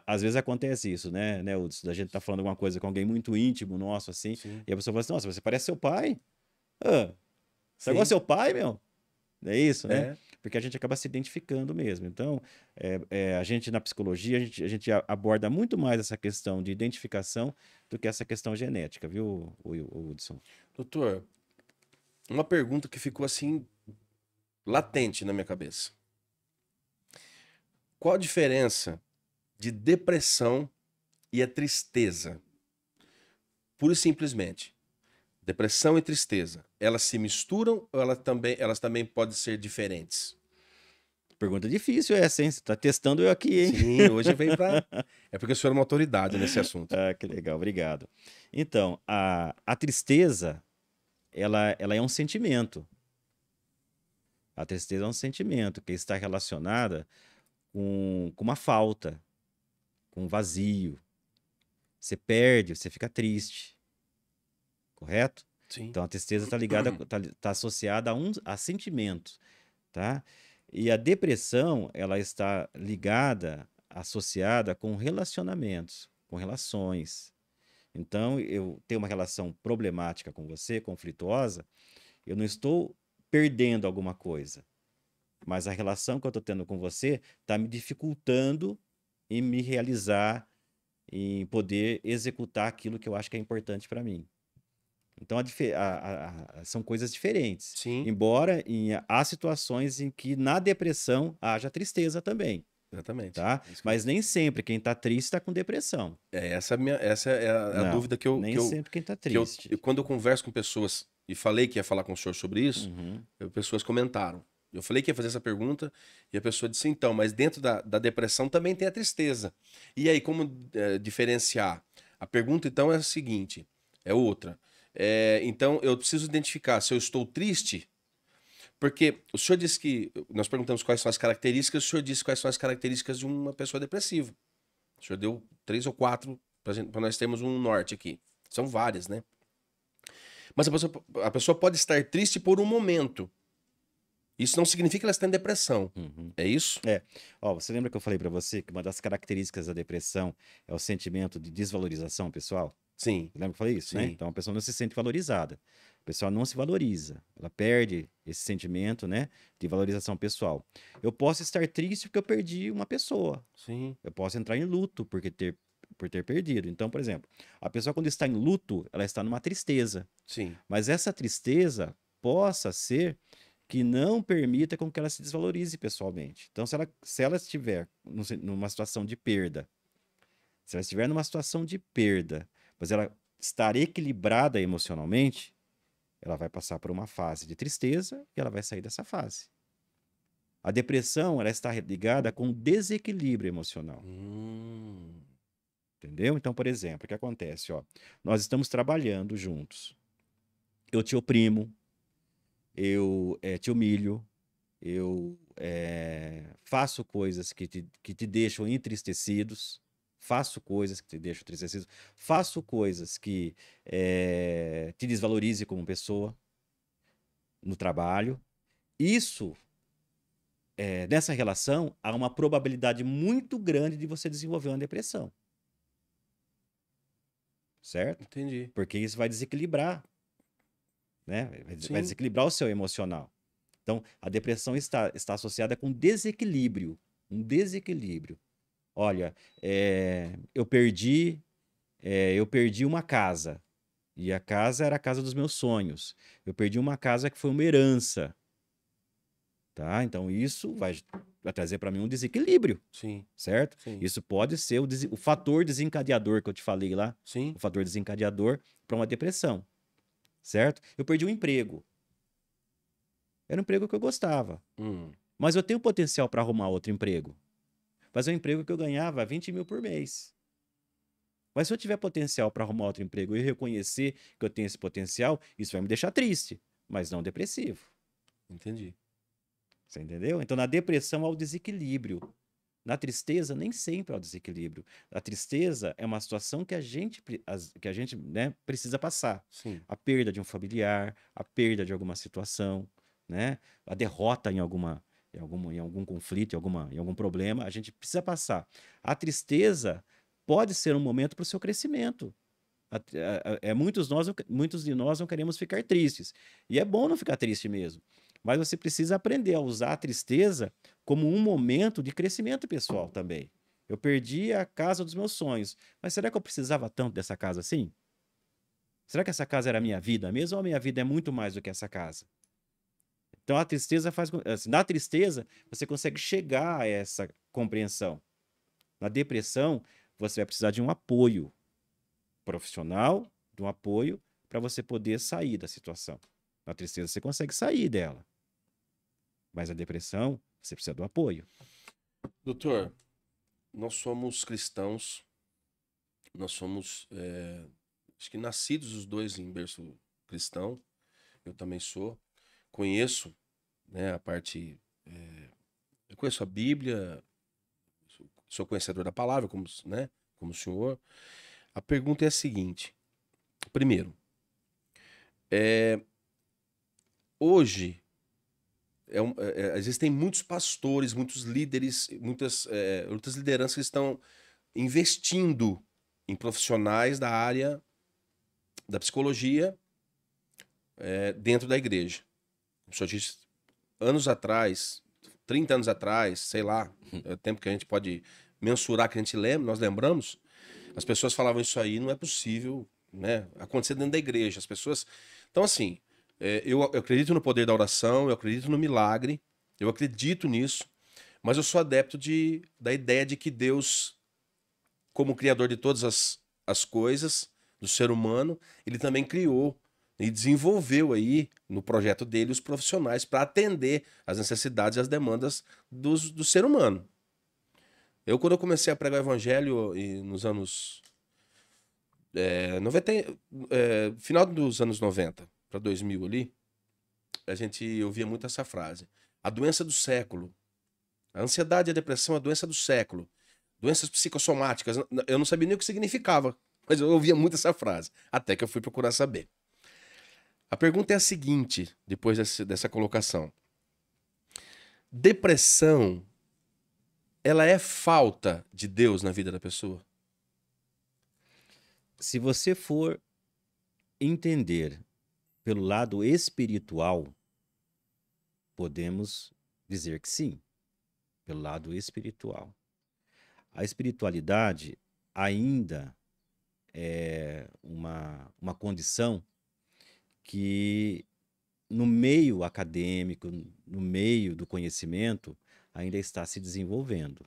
às vezes acontece isso, né, Hudson? A gente tá falando alguma coisa com alguém muito íntimo nosso, assim, Sim. e a pessoa fala assim, nossa, você parece seu pai? Ah, você gosta do Sim. seu pai, meu? É isso, né? É. Porque a gente acaba se identificando mesmo. Então, a gente na psicologia, a gente aborda muito mais essa questão de identificação do que essa questão genética, viu, o Hudson? Doutor, uma pergunta que ficou assim latente na minha cabeça. Qual a diferença de depressão e a tristeza? Pura e simplesmente. Depressão e tristeza, elas se misturam ou elas também podem ser diferentes? Pergunta difícil essa, hein? Você tá testando eu aqui, hein? Sim, hoje veio para. É porque o senhor é uma autoridade nesse assunto. Que legal, obrigado. Então, a tristeza, ela é um sentimento. A tristeza é um sentimento que está relacionada com uma falta, com um vazio, Você perde, você fica triste. Correto? Sim. Então a tristeza está ligada, tá associada a sentimentos, tá? E a depressão, ela está ligada, associada com relacionamentos, com relações. Então, eu tenho uma relação problemática com você, conflituosa, eu não estou perdendo alguma coisa, mas a relação que eu estou tendo com você está me dificultando em me realizar, em poder executar aquilo que eu acho que é importante para mim. Então, são coisas diferentes. Sim, Embora há situações em que na depressão haja tristeza também, exatamente. tá? É isso que Mas nem sempre quem está triste está com depressão. essa é a Não, dúvida nem sempre quem está triste. quando eu converso com pessoas e falei que ia falar com o senhor sobre isso, Uhum. pessoas comentaram. Eu falei que ia fazer essa pergunta e a pessoa disse então, mas dentro da depressão também tem a tristeza. E aí, como diferenciar? A pergunta então é a seguinte, é outra. Então, eu preciso identificar se eu estou triste, porque o senhor disse que, nós perguntamos quais são as características, o senhor disse quais são as características de uma pessoa depressiva. O senhor deu 3 ou 4 para nós termos um norte aqui. São várias, né? Mas a pessoa pode estar triste por um momento. Isso não significa que ela está em depressão. Uhum. É isso? É. Ó, você lembra que eu falei para você que uma das características da depressão é o sentimento de desvalorização pessoal? Sim, Lembra que eu falei isso, né? sim. Então a pessoa não se sente valorizada. A pessoa não se valoriza. Ela perde esse sentimento, né, de valorização pessoal. Eu posso estar triste porque eu perdi uma pessoa. Sim. Eu posso entrar em luto por ter perdido. Então, por exemplo, a pessoa quando está em luto, ela está numa tristeza. Sim. Mas essa tristeza possa ser que não permita com que ela se desvalorize pessoalmente. Então, se ela estiver numa situação de perda, se ela estiver numa situação de perda, mas ela estar equilibrada emocionalmente, ela vai passar por uma fase de tristeza e ela vai sair dessa fase. A depressão, ela está ligada com desequilíbrio emocional. Entendeu? Então, por exemplo, o que acontece? Ó, nós estamos trabalhando juntos. Eu te oprimo, eu te humilho, eu faço coisas que te deixam entristecidos, faço coisas que te deixam entristecidos, faço coisas que te desvalorizem como pessoa no trabalho. Isso, nessa relação, há uma probabilidade muito grande de você desenvolver uma depressão. Certo? Entendi. Porque isso vai desequilibrar, né? Vai Sim. desequilibrar o seu emocional. Então, a depressão está associada com desequilíbrio, um desequilíbrio. Olha, eu perdi uma casa, e a casa era a casa dos meus sonhos. Eu perdi uma casa que foi uma herança, tá? Então, isso vai trazer para mim um desequilíbrio, Sim. certo? Sim. Isso pode ser o fator desencadeador que eu te falei lá, Sim. o fator desencadeador para uma depressão, certo? Eu perdi um emprego. Era um emprego que eu gostava. Mas eu tenho potencial para arrumar outro emprego. Mas é um emprego que eu ganhava 20 mil por mês. Mas se eu tiver potencial para arrumar outro emprego e reconhecer que eu tenho esse potencial, isso vai me deixar triste, mas não depressivo. Entendi. Você entendeu? Então, na depressão há o desequilíbrio. Na tristeza, nem sempre há o desequilíbrio. A tristeza é uma situação que a gente, né, precisa passar. Sim. A perda de um familiar, a perda de alguma situação, né? A derrota em algum conflito, em algum problema, a gente precisa passar. A tristeza pode ser um momento para o seu crescimento. Muitos de nós não queremos ficar tristes. E é bom não ficar triste mesmo. Mas você precisa aprender a usar a tristeza como um momento de crescimento pessoal também. Eu perdi a casa dos meus sonhos. Mas será que eu precisava tanto dessa casa assim? Será que essa casa era a minha vida mesmo ou a minha vida é muito mais do que essa casa? Então a tristeza assim, na tristeza, você consegue chegar a essa compreensão. Na depressão, você vai precisar de um apoio profissional, de um apoio para você poder sair da situação. Na tristeza, você consegue sair dela. Mas a depressão, você precisa do apoio. Doutor, nós somos cristãos, nós somos, acho que nascidos os dois em berço cristão, eu também sou, conheço, né, a parte, eu conheço a Bíblia, sou conhecedor da palavra, como, né, como o senhor, A pergunta é a seguinte. Primeiro, hoje existem muitos pastores, muitos líderes, muitas lideranças que estão investindo em profissionais da área da psicologia dentro da igreja. O senhor disse, anos atrás, 30 anos atrás, sei lá, é o tempo que a gente pode mensurar, que a gente lembra, nós lembramos, as pessoas falavam isso aí, não é possível, né, acontecer dentro da igreja. As pessoas... Então, assim, eu acredito no poder da oração, eu acredito no milagre, eu acredito nisso, mas eu sou adepto da ideia de que Deus, como criador de todas as coisas, do ser humano, ele também criou e desenvolveu aí, no projeto dele, os profissionais para atender às necessidades e às demandas do ser humano. Quando eu comecei a pregar o evangelho nos anos... final dos anos 90 para 2000 ali, a gente ouvia muito essa frase. A doença do século. A ansiedade e a depressão é a doença do século. Doenças psicossomáticas. Eu não sabia nem o que significava, mas eu ouvia muito essa frase, até que eu fui procurar saber. A pergunta é a seguinte, depois dessa colocação. Depressão, ela é falta de Deus na vida da pessoa? Se você for entender pelo lado espiritual, podemos dizer que sim, pelo lado espiritual. A espiritualidade ainda é uma condição que no meio acadêmico, no meio do conhecimento, ainda está se desenvolvendo.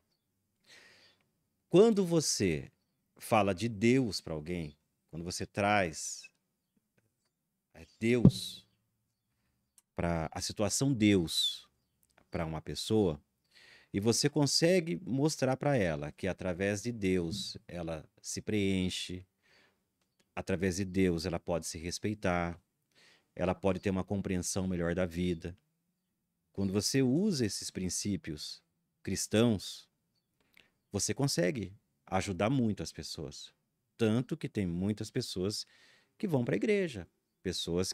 Quando você fala de Deus para alguém, quando você traz Deus para a situação Deus para uma pessoa, e você consegue mostrar para ela que através de Deus ela se preenche, através de Deus ela pode se respeitar, ela pode ter uma compreensão melhor da vida. Quando você usa esses princípios cristãos, você consegue ajudar muito as pessoas. Tanto que tem muitas pessoas que vão para a igreja, pessoas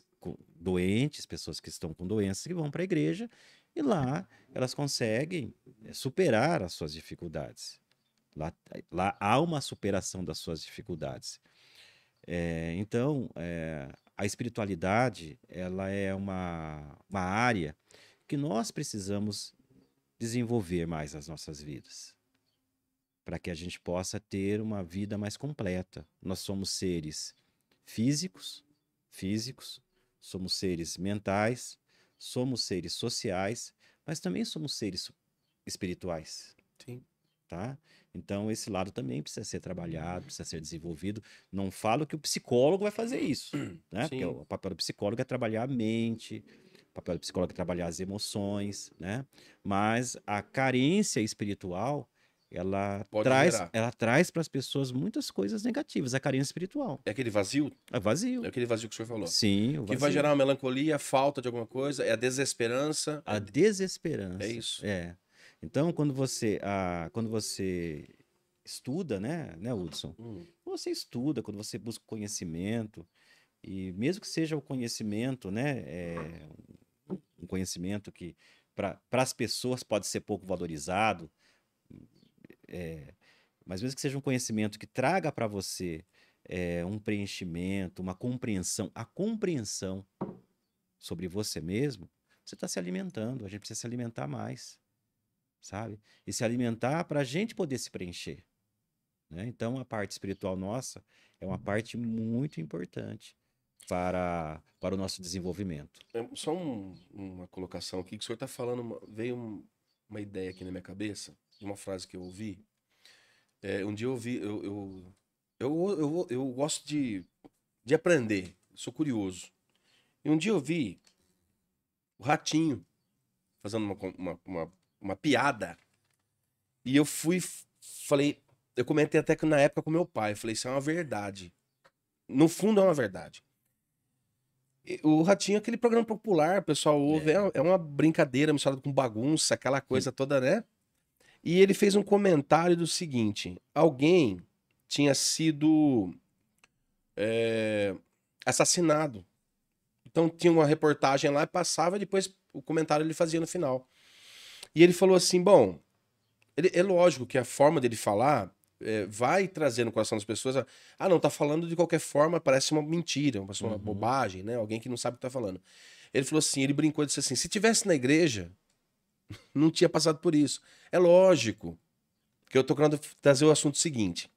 doentes, pessoas que estão com doenças que vão para a igreja e lá elas conseguem superar as suas dificuldades. Lá há uma superação das suas dificuldades. Então, a espiritualidade ela é uma área que nós precisamos desenvolver mais nas nossas vidas, para que a gente possa ter uma vida mais completa. Nós somos seres físicos, somos seres mentais, somos seres sociais, mas também somos seres espirituais. Sim. Tá? Então, esse lado também precisa ser trabalhado, precisa ser desenvolvido. Não falo que o psicólogo vai fazer isso, né? Porque o papel do psicólogo é trabalhar a mente, o papel do psicólogo é trabalhar as emoções, né? Mas a carência espiritual, ela traz para as pessoas muitas coisas negativas, a carência espiritual. É aquele vazio? É vazio. É aquele vazio que o senhor falou. Sim, o vazio. Que vai gerar uma melancolia, a falta de alguma coisa, é a desesperança. A desesperança. É isso. Então, quando você estuda, né, Hudson? Você estuda, quando você busca conhecimento, e mesmo que seja o conhecimento, né, um conhecimento que para as pessoas pode ser pouco valorizado, mas mesmo que seja um conhecimento que traga para você um preenchimento, uma compreensão, a compreensão sobre você mesmo, você está se alimentando, a gente precisa se alimentar mais. Sabe? E se alimentar para a gente poder se preencher. Né? Então, a parte espiritual nossa é uma parte muito importante para o nosso desenvolvimento. Só uma colocação aqui, que o senhor está falando, veio uma ideia aqui na minha cabeça, de uma frase que eu ouvi. Um dia eu ouvi, eu gosto de aprender, sou curioso. E um dia eu vi o Ratinho fazendo uma piada. E eu falei, eu comentei até que na época com meu pai, eu falei, isso é uma verdade. No fundo é uma verdade. O Ratinho é aquele programa popular, o pessoal ouve, é uma brincadeira misturada com bagunça, aquela coisa toda, né? E ele fez um comentário do seguinte, alguém tinha sido assassinado. Então tinha uma reportagem lá e passava, e depois o comentário ele fazia no final. E ele falou assim, bom, é lógico que a forma dele falar vai trazer no coração das pessoas, não, tá falando de qualquer forma, parece uma mentira, parece uma bobagem, né? Alguém que não sabe o que tá falando. Ele falou assim, ele brincou e disse assim, se tivesse na igreja, não tinha passado por isso. É lógico que eu tô querendo trazer o assunto seguinte.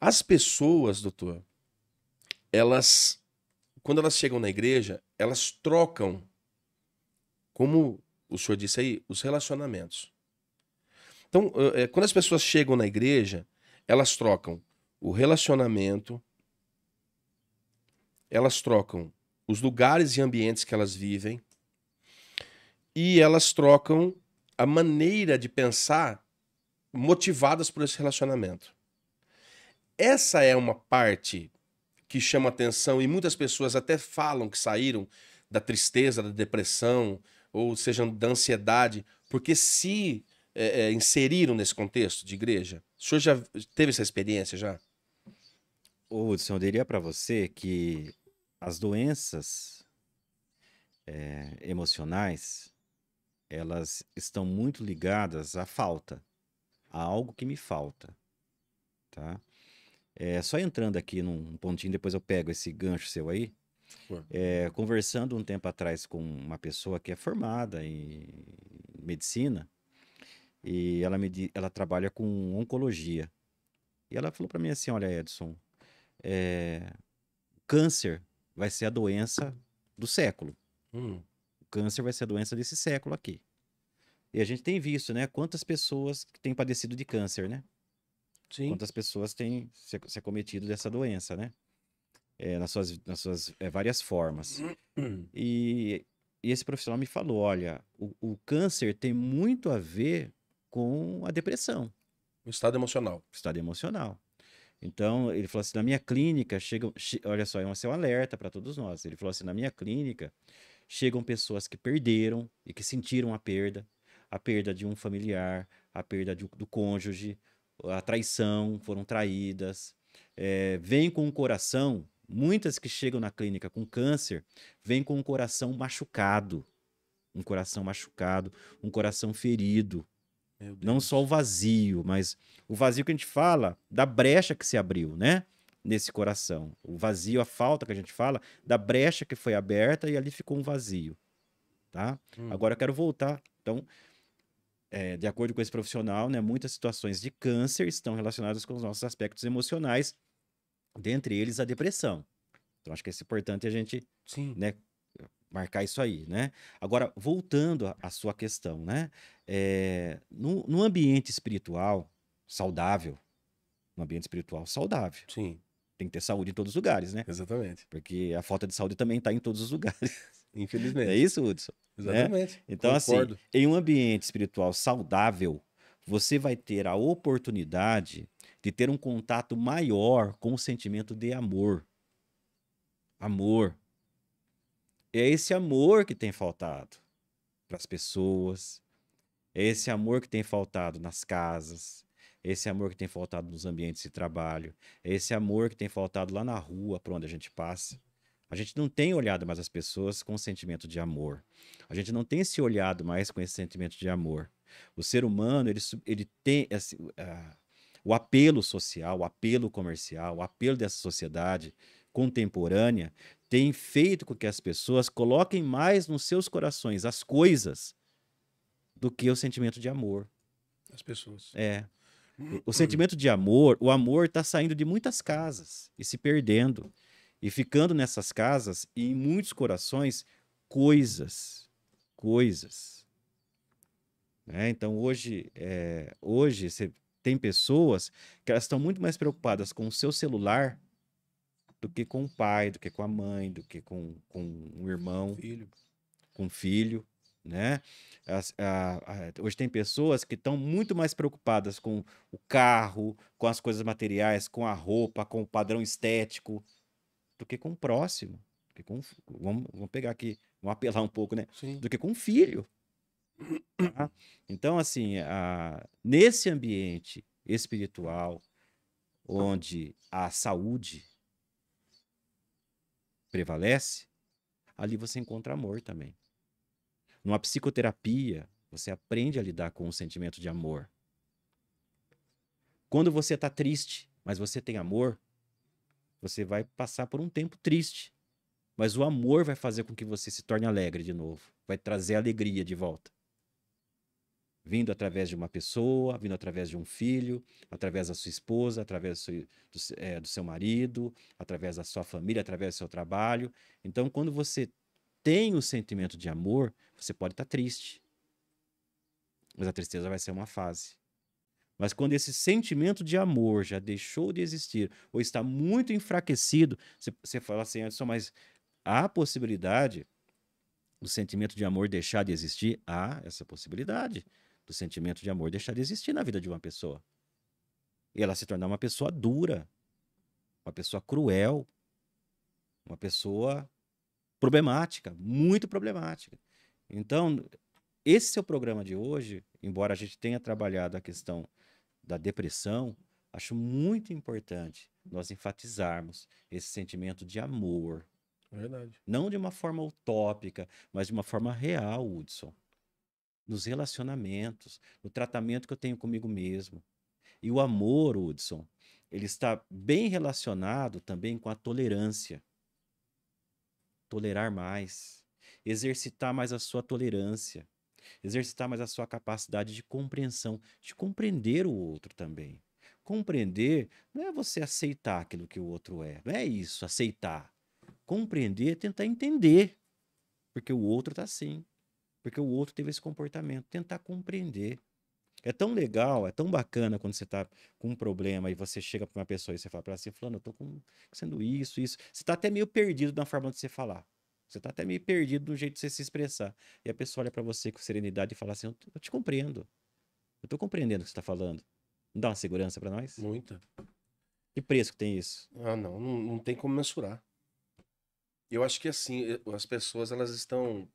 As pessoas, doutor, elas, quando elas chegam na igreja, elas trocam, como o senhor disse aí, os relacionamentos. Então, quando as pessoas chegam na igreja, elas trocam o relacionamento, elas trocam os lugares e ambientes que elas vivem, e elas trocam a maneira de pensar motivadas por esse relacionamento. Essa é uma parte que chama atenção e muitas pessoas até falam que saíram da tristeza, da depressão, ou seja, da ansiedade, porque se inseriram nesse contexto de igreja. O senhor já teve essa experiência já? Hudson, eu diria para você que as doenças emocionais, elas estão muito ligadas à falta, a algo que me falta, tá? Só entrando aqui num pontinho, depois eu pego esse gancho seu aí. Conversando um tempo atrás com uma pessoa que é formada em medicina e ela trabalha com oncologia. E ela falou para mim assim, olha, Edson, câncer vai ser a doença do século. O câncer vai ser a doença desse século aqui. E a gente tem visto, né? Quantas pessoas têm padecido de câncer, né? Sim. Quantas pessoas têm se acometido dessa doença, né? Nas suas várias formas. E esse profissional me falou, olha, o câncer tem muito a ver com a depressão. O estado emocional. Estado emocional. Então, ele falou assim, na minha clínica, olha só, é um alerta para todos nós. Ele falou assim, na minha clínica, chegam pessoas que perderam e que sentiram a perda de um familiar, a perda do cônjuge, a traição, foram traídas. Vêm com o coração, muitas que chegam na clínica com câncer, vêm com o coração machucado, um coração ferido. Não só o vazio, mas o vazio que a gente fala da brecha que se abriu, né? Nesse coração. O vazio, a falta que a gente fala, da brecha que foi aberta e ali ficou um vazio, tá? Agora eu quero voltar. Então, de acordo com esse profissional, né, muitas situações de câncer estão relacionadas com os nossos aspectos emocionais, dentre eles a depressão. Então, acho que é importante a gente, né, marcar isso aí, né? Agora, voltando à sua questão, né? No ambiente espiritual saudável, Sim. tem que ter saúde em todos os lugares, né? Exatamente. Porque a falta de saúde também está em todos os lugares. Infelizmente. É isso, Hudson? Exatamente. Né? Então, Concordo. assim, em um ambiente espiritual saudável, você vai ter a oportunidade de ter um contato maior com o sentimento de amor. Amor. É esse amor que tem faltado para as pessoas. É esse amor que tem faltado nas casas. É esse amor que tem faltado nos ambientes de trabalho. É esse amor que tem faltado lá na rua, por onde a gente passa. A gente não tem olhado mais as pessoas com o sentimento de amor. A gente não tem se olhado mais com esse sentimento de amor. O ser humano, ele tem o apelo social, o apelo comercial, o apelo dessa sociedade contemporânea tem feito com que as pessoas coloquem mais nos seus corações as coisas do que o sentimento de amor. As pessoas. O sentimento de amor, o amor está saindo de muitas casas e se perdendo. E ficando nessas casas e em muitos corações, coisas. Então, hoje você tem pessoas que elas estão muito mais preocupadas com o seu celular do que com o pai, do que com a mãe, do que com um irmão, com um filho, né? Hoje tem pessoas que estão muito mais preocupadas com o carro, com as coisas materiais, com a roupa, com o padrão estético, do que com o próximo. Vamos pegar aqui, vamos apelar um pouco, né? Sim. Do que com o filho. Tá? Então, assim, nesse ambiente espiritual, onde a saúde prevalece, ali você encontra amor também. Numa psicoterapia, você aprende a lidar com o sentimento de amor. Quando você está triste, mas você tem amor, você vai passar por um tempo triste. Mas o amor vai fazer com que você se torne alegre de novo. Vai trazer alegria de volta. Vindo através de uma pessoa, vindo através de um filho, através da sua esposa, através do seu marido, através da sua família, através do seu trabalho. Então, quando você tem o sentimento de amor, você pode estar triste. Mas a tristeza vai ser uma fase. Mas quando esse sentimento de amor já deixou de existir ou está muito enfraquecido, você fala assim, Anderson, mas há a possibilidade do sentimento de amor deixar de existir? Há essa possibilidade do sentimento de amor deixar de existir na vida de uma pessoa. E ela se tornar uma pessoa dura, uma pessoa cruel, uma pessoa problemática, muito problemática. Então, esse seu programa de hoje, embora a gente tenha trabalhado a questão da depressão, acho muito importante nós enfatizarmos esse sentimento de amor. Verdade. Não de uma forma utópica, mas de uma forma real, Hudson. Nos relacionamentos, no tratamento que eu tenho comigo mesmo. E o amor, Hudson, ele está bem relacionado também com a tolerância. Tolerar mais. Exercitar mais a sua tolerância. Exercitar mais a sua capacidade de compreensão, de compreender o outro também. Compreender não é você aceitar aquilo que o outro é. Não é isso, aceitar. Compreender é tentar entender. Porque o outro está assim. Porque o outro teve esse comportamento. Tentar compreender. É tão legal, é tão bacana quando você está com um problema e você chega para uma pessoa e você fala para ela assim, fulano, eu estou sendo isso, isso. Você está até meio perdido na forma de você falar. Você está até meio perdido no jeito de você se expressar. E a pessoa olha para você com serenidade e fala assim, eu te compreendo. Eu estou compreendendo o que você está falando. Não dá uma segurança para nós? Muita. Que preço que tem isso? Ah, não tem como mensurar. Eu acho que assim, as pessoas elas estão.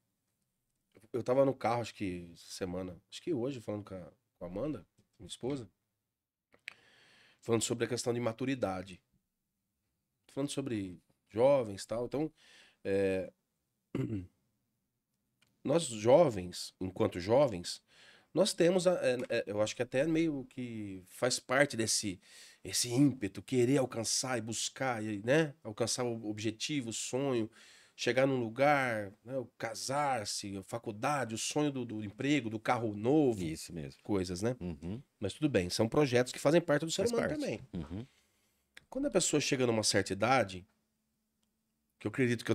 Eu tava no carro, acho que semana, acho que hoje, falando com a Amanda, minha esposa, falando sobre a questão de maturidade. Falando sobre jovens e tal. Então, é, nós jovens, enquanto jovens, nós temos, eu acho que até meio que faz parte esse ímpeto, querer alcançar e buscar, né? Alcançar o objetivo, o sonho, chegar num lugar, né? Casar-se, a faculdade, o sonho do emprego, do carro novo, Isso mesmo. coisas, né? Uhum. Mas tudo bem, são projetos que fazem parte do ser Faz humano parte. também. Uhum. Quando a pessoa chega numa certa idade, que eu acredito que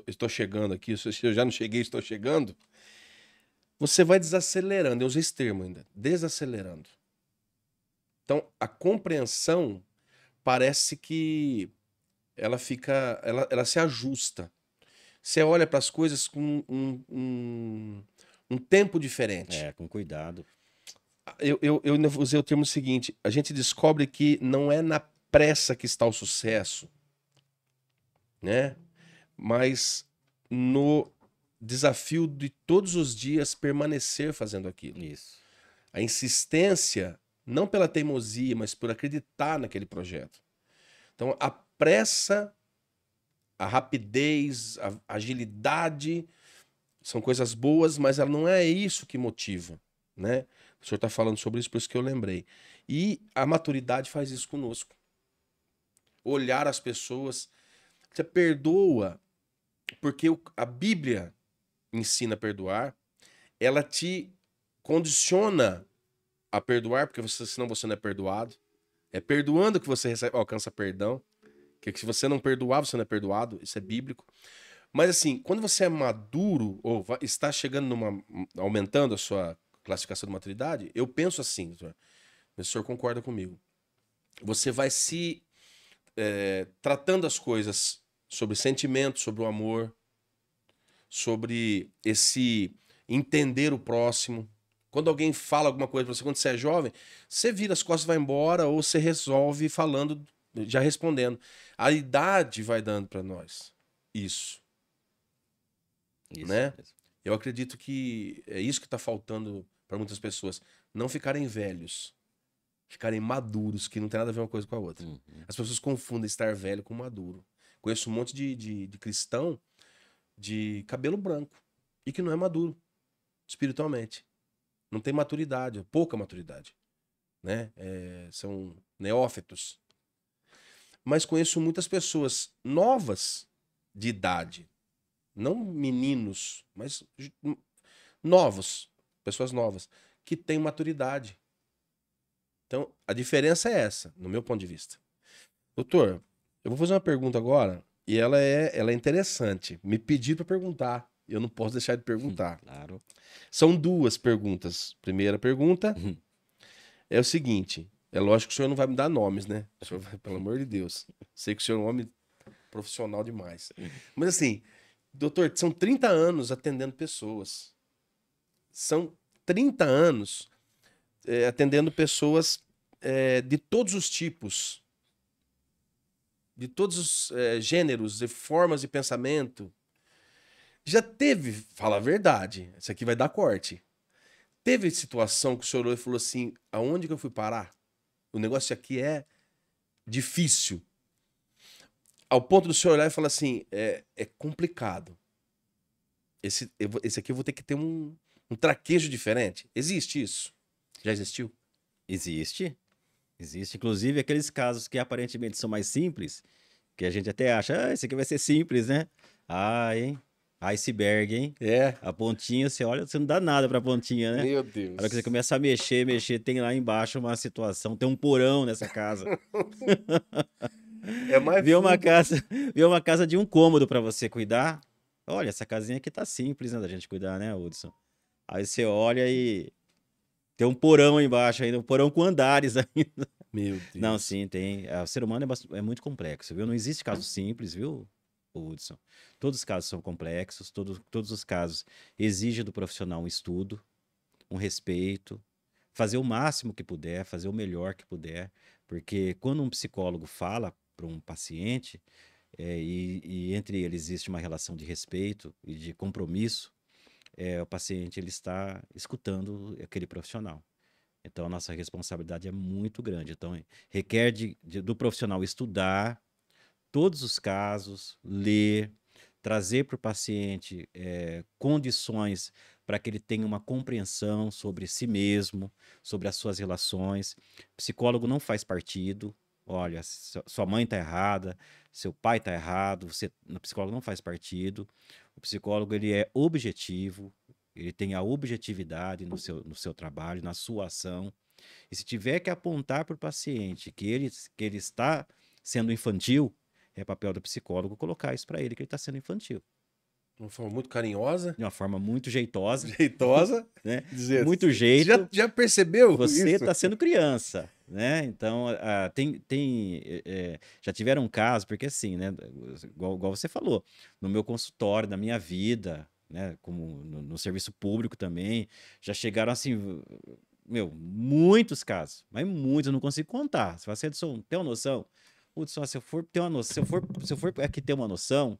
estou chegando aqui, se eu já não cheguei, estou chegando, você vai desacelerando, eu usei esse termo ainda, desacelerando. Então, a compreensão parece que ela se ajusta. Você olha para as coisas com um tempo diferente. É, com cuidado. Eu ainda usei o termo seguinte, a gente descobre que não é na pressa que está o sucesso, né? Mas no desafio de todos os dias permanecer fazendo aquilo. Isso. A insistência, não pela teimosia, mas por acreditar naquele projeto. Então, a pressa, a rapidez, a agilidade são coisas boas, mas ela não é isso que motiva, né? O senhor está falando sobre isso, por isso que eu lembrei. E a maturidade faz isso conosco. Olhar as pessoas, você perdoa, porque a Bíblia ensina a perdoar, ela te condiciona a perdoar, porque senão você não é perdoado. É perdoando que você alcança perdão. Que se você não perdoar, você não é perdoado. Isso é bíblico. Mas assim, quando você é maduro, ou está chegando aumentando a sua classificação de maturidade, eu penso assim, doutor, o senhor concorda comigo. Você vai se tratando as coisas sobre sentimento, sobre o amor, sobre esse entender o próximo. Quando alguém fala alguma coisa pra você, quando você é jovem, você vira as costas e vai embora, ou você resolve falando, já respondendo. A idade vai dando para nós isso, né? Mesmo. Eu acredito que é isso que está faltando para muitas pessoas. Não ficarem velhos. ficarem maduros, que não tem nada a ver uma coisa com a outra. Uhum. As pessoas confundem estar velho com maduro. Conheço um monte de cristão de cabelo branco e que não é maduro espiritualmente. Não tem maturidade, pouca maturidade, né? São neófitos. Mas conheço muitas pessoas novas de idade, não meninos, mas novos, pessoas novas, que têm maturidade. Então, a diferença é essa, no meu ponto de vista. Doutor, eu vou fazer uma pergunta agora, e ela é interessante. Me pediram para perguntar, eu não posso deixar de perguntar. Claro. São duas perguntas. Primeira pergunta é o seguinte, é lógico que o senhor não vai me dar nomes, né? O senhor vai, pelo amor de Deus. Sei que o senhor é um homem profissional demais. Mas assim, doutor, são 30 anos atendendo pessoas. São 30 anos atendendo pessoas de todos os tipos, de todos os gêneros e formas de pensamento. Já teve, fala a verdade, isso aqui vai dar corte. Teve situação que o senhor olhou e falou assim, aonde que eu fui parar? O negócio aqui é difícil. Ao ponto do senhor olhar e falar assim, é complicado. Esse aqui eu vou ter que ter um traquejo diferente. Existe isso? Já existiu? Existe. Existe. Inclusive, aqueles casos que aparentemente são mais simples, que a gente até acha, esse aqui vai ser simples, né? Ah, hein? Iceberg, hein? A pontinha, você olha, você não dá nada pra pontinha, né? Meu Deus. A hora que você começa a mexer, tem lá embaixo uma situação, tem um porão nessa casa. É mais Vê uma casa de um cômodo pra você cuidar. Olha, essa casinha aqui tá simples, né, da gente cuidar, né, Hudson? Aí você olha e tem um porão aí embaixo ainda, um porão com andares ainda. Meu Deus. Não, sim, tem. O ser humano é muito complexo, viu? Não existe caso simples, viu, Hudson? Todos os casos são complexos, todos os casos exigem do profissional um estudo, um respeito, fazer o máximo que puder, fazer o melhor que puder, porque quando um psicólogo fala para um paciente, e entre eles existe uma relação de respeito e de compromisso, o paciente ele está escutando aquele profissional. Então, a nossa responsabilidade é muito grande. Então, requer do profissional estudar todos os casos, ler, trazer para o paciente condições para que ele tenha uma compreensão sobre si mesmo, sobre as suas relações. O psicólogo não faz partido. Olha, sua mãe está errada, seu pai está errado, o psicólogo não faz partido. O psicólogo ele é objetivo, ele tem a objetividade no seu trabalho, na sua ação. E se tiver que apontar para o paciente que ele está sendo infantil, é papel do psicólogo colocar isso para ele, que ele está sendo infantil. De uma forma muito carinhosa. De uma forma muito jeitosa. Jeitosa. Né? Dizer, muito jeito. Já percebeu Você isso? está sendo criança. Né? Então, já tiveram casos, porque assim, né? Igual você falou, no meu consultório, na minha vida, né? Como no serviço público também, já chegaram assim, muitos casos, mas muitos, eu não consigo contar. Se você tem uma noção, Hudson, se eu for ter uma noção, se eu for aqui ter uma noção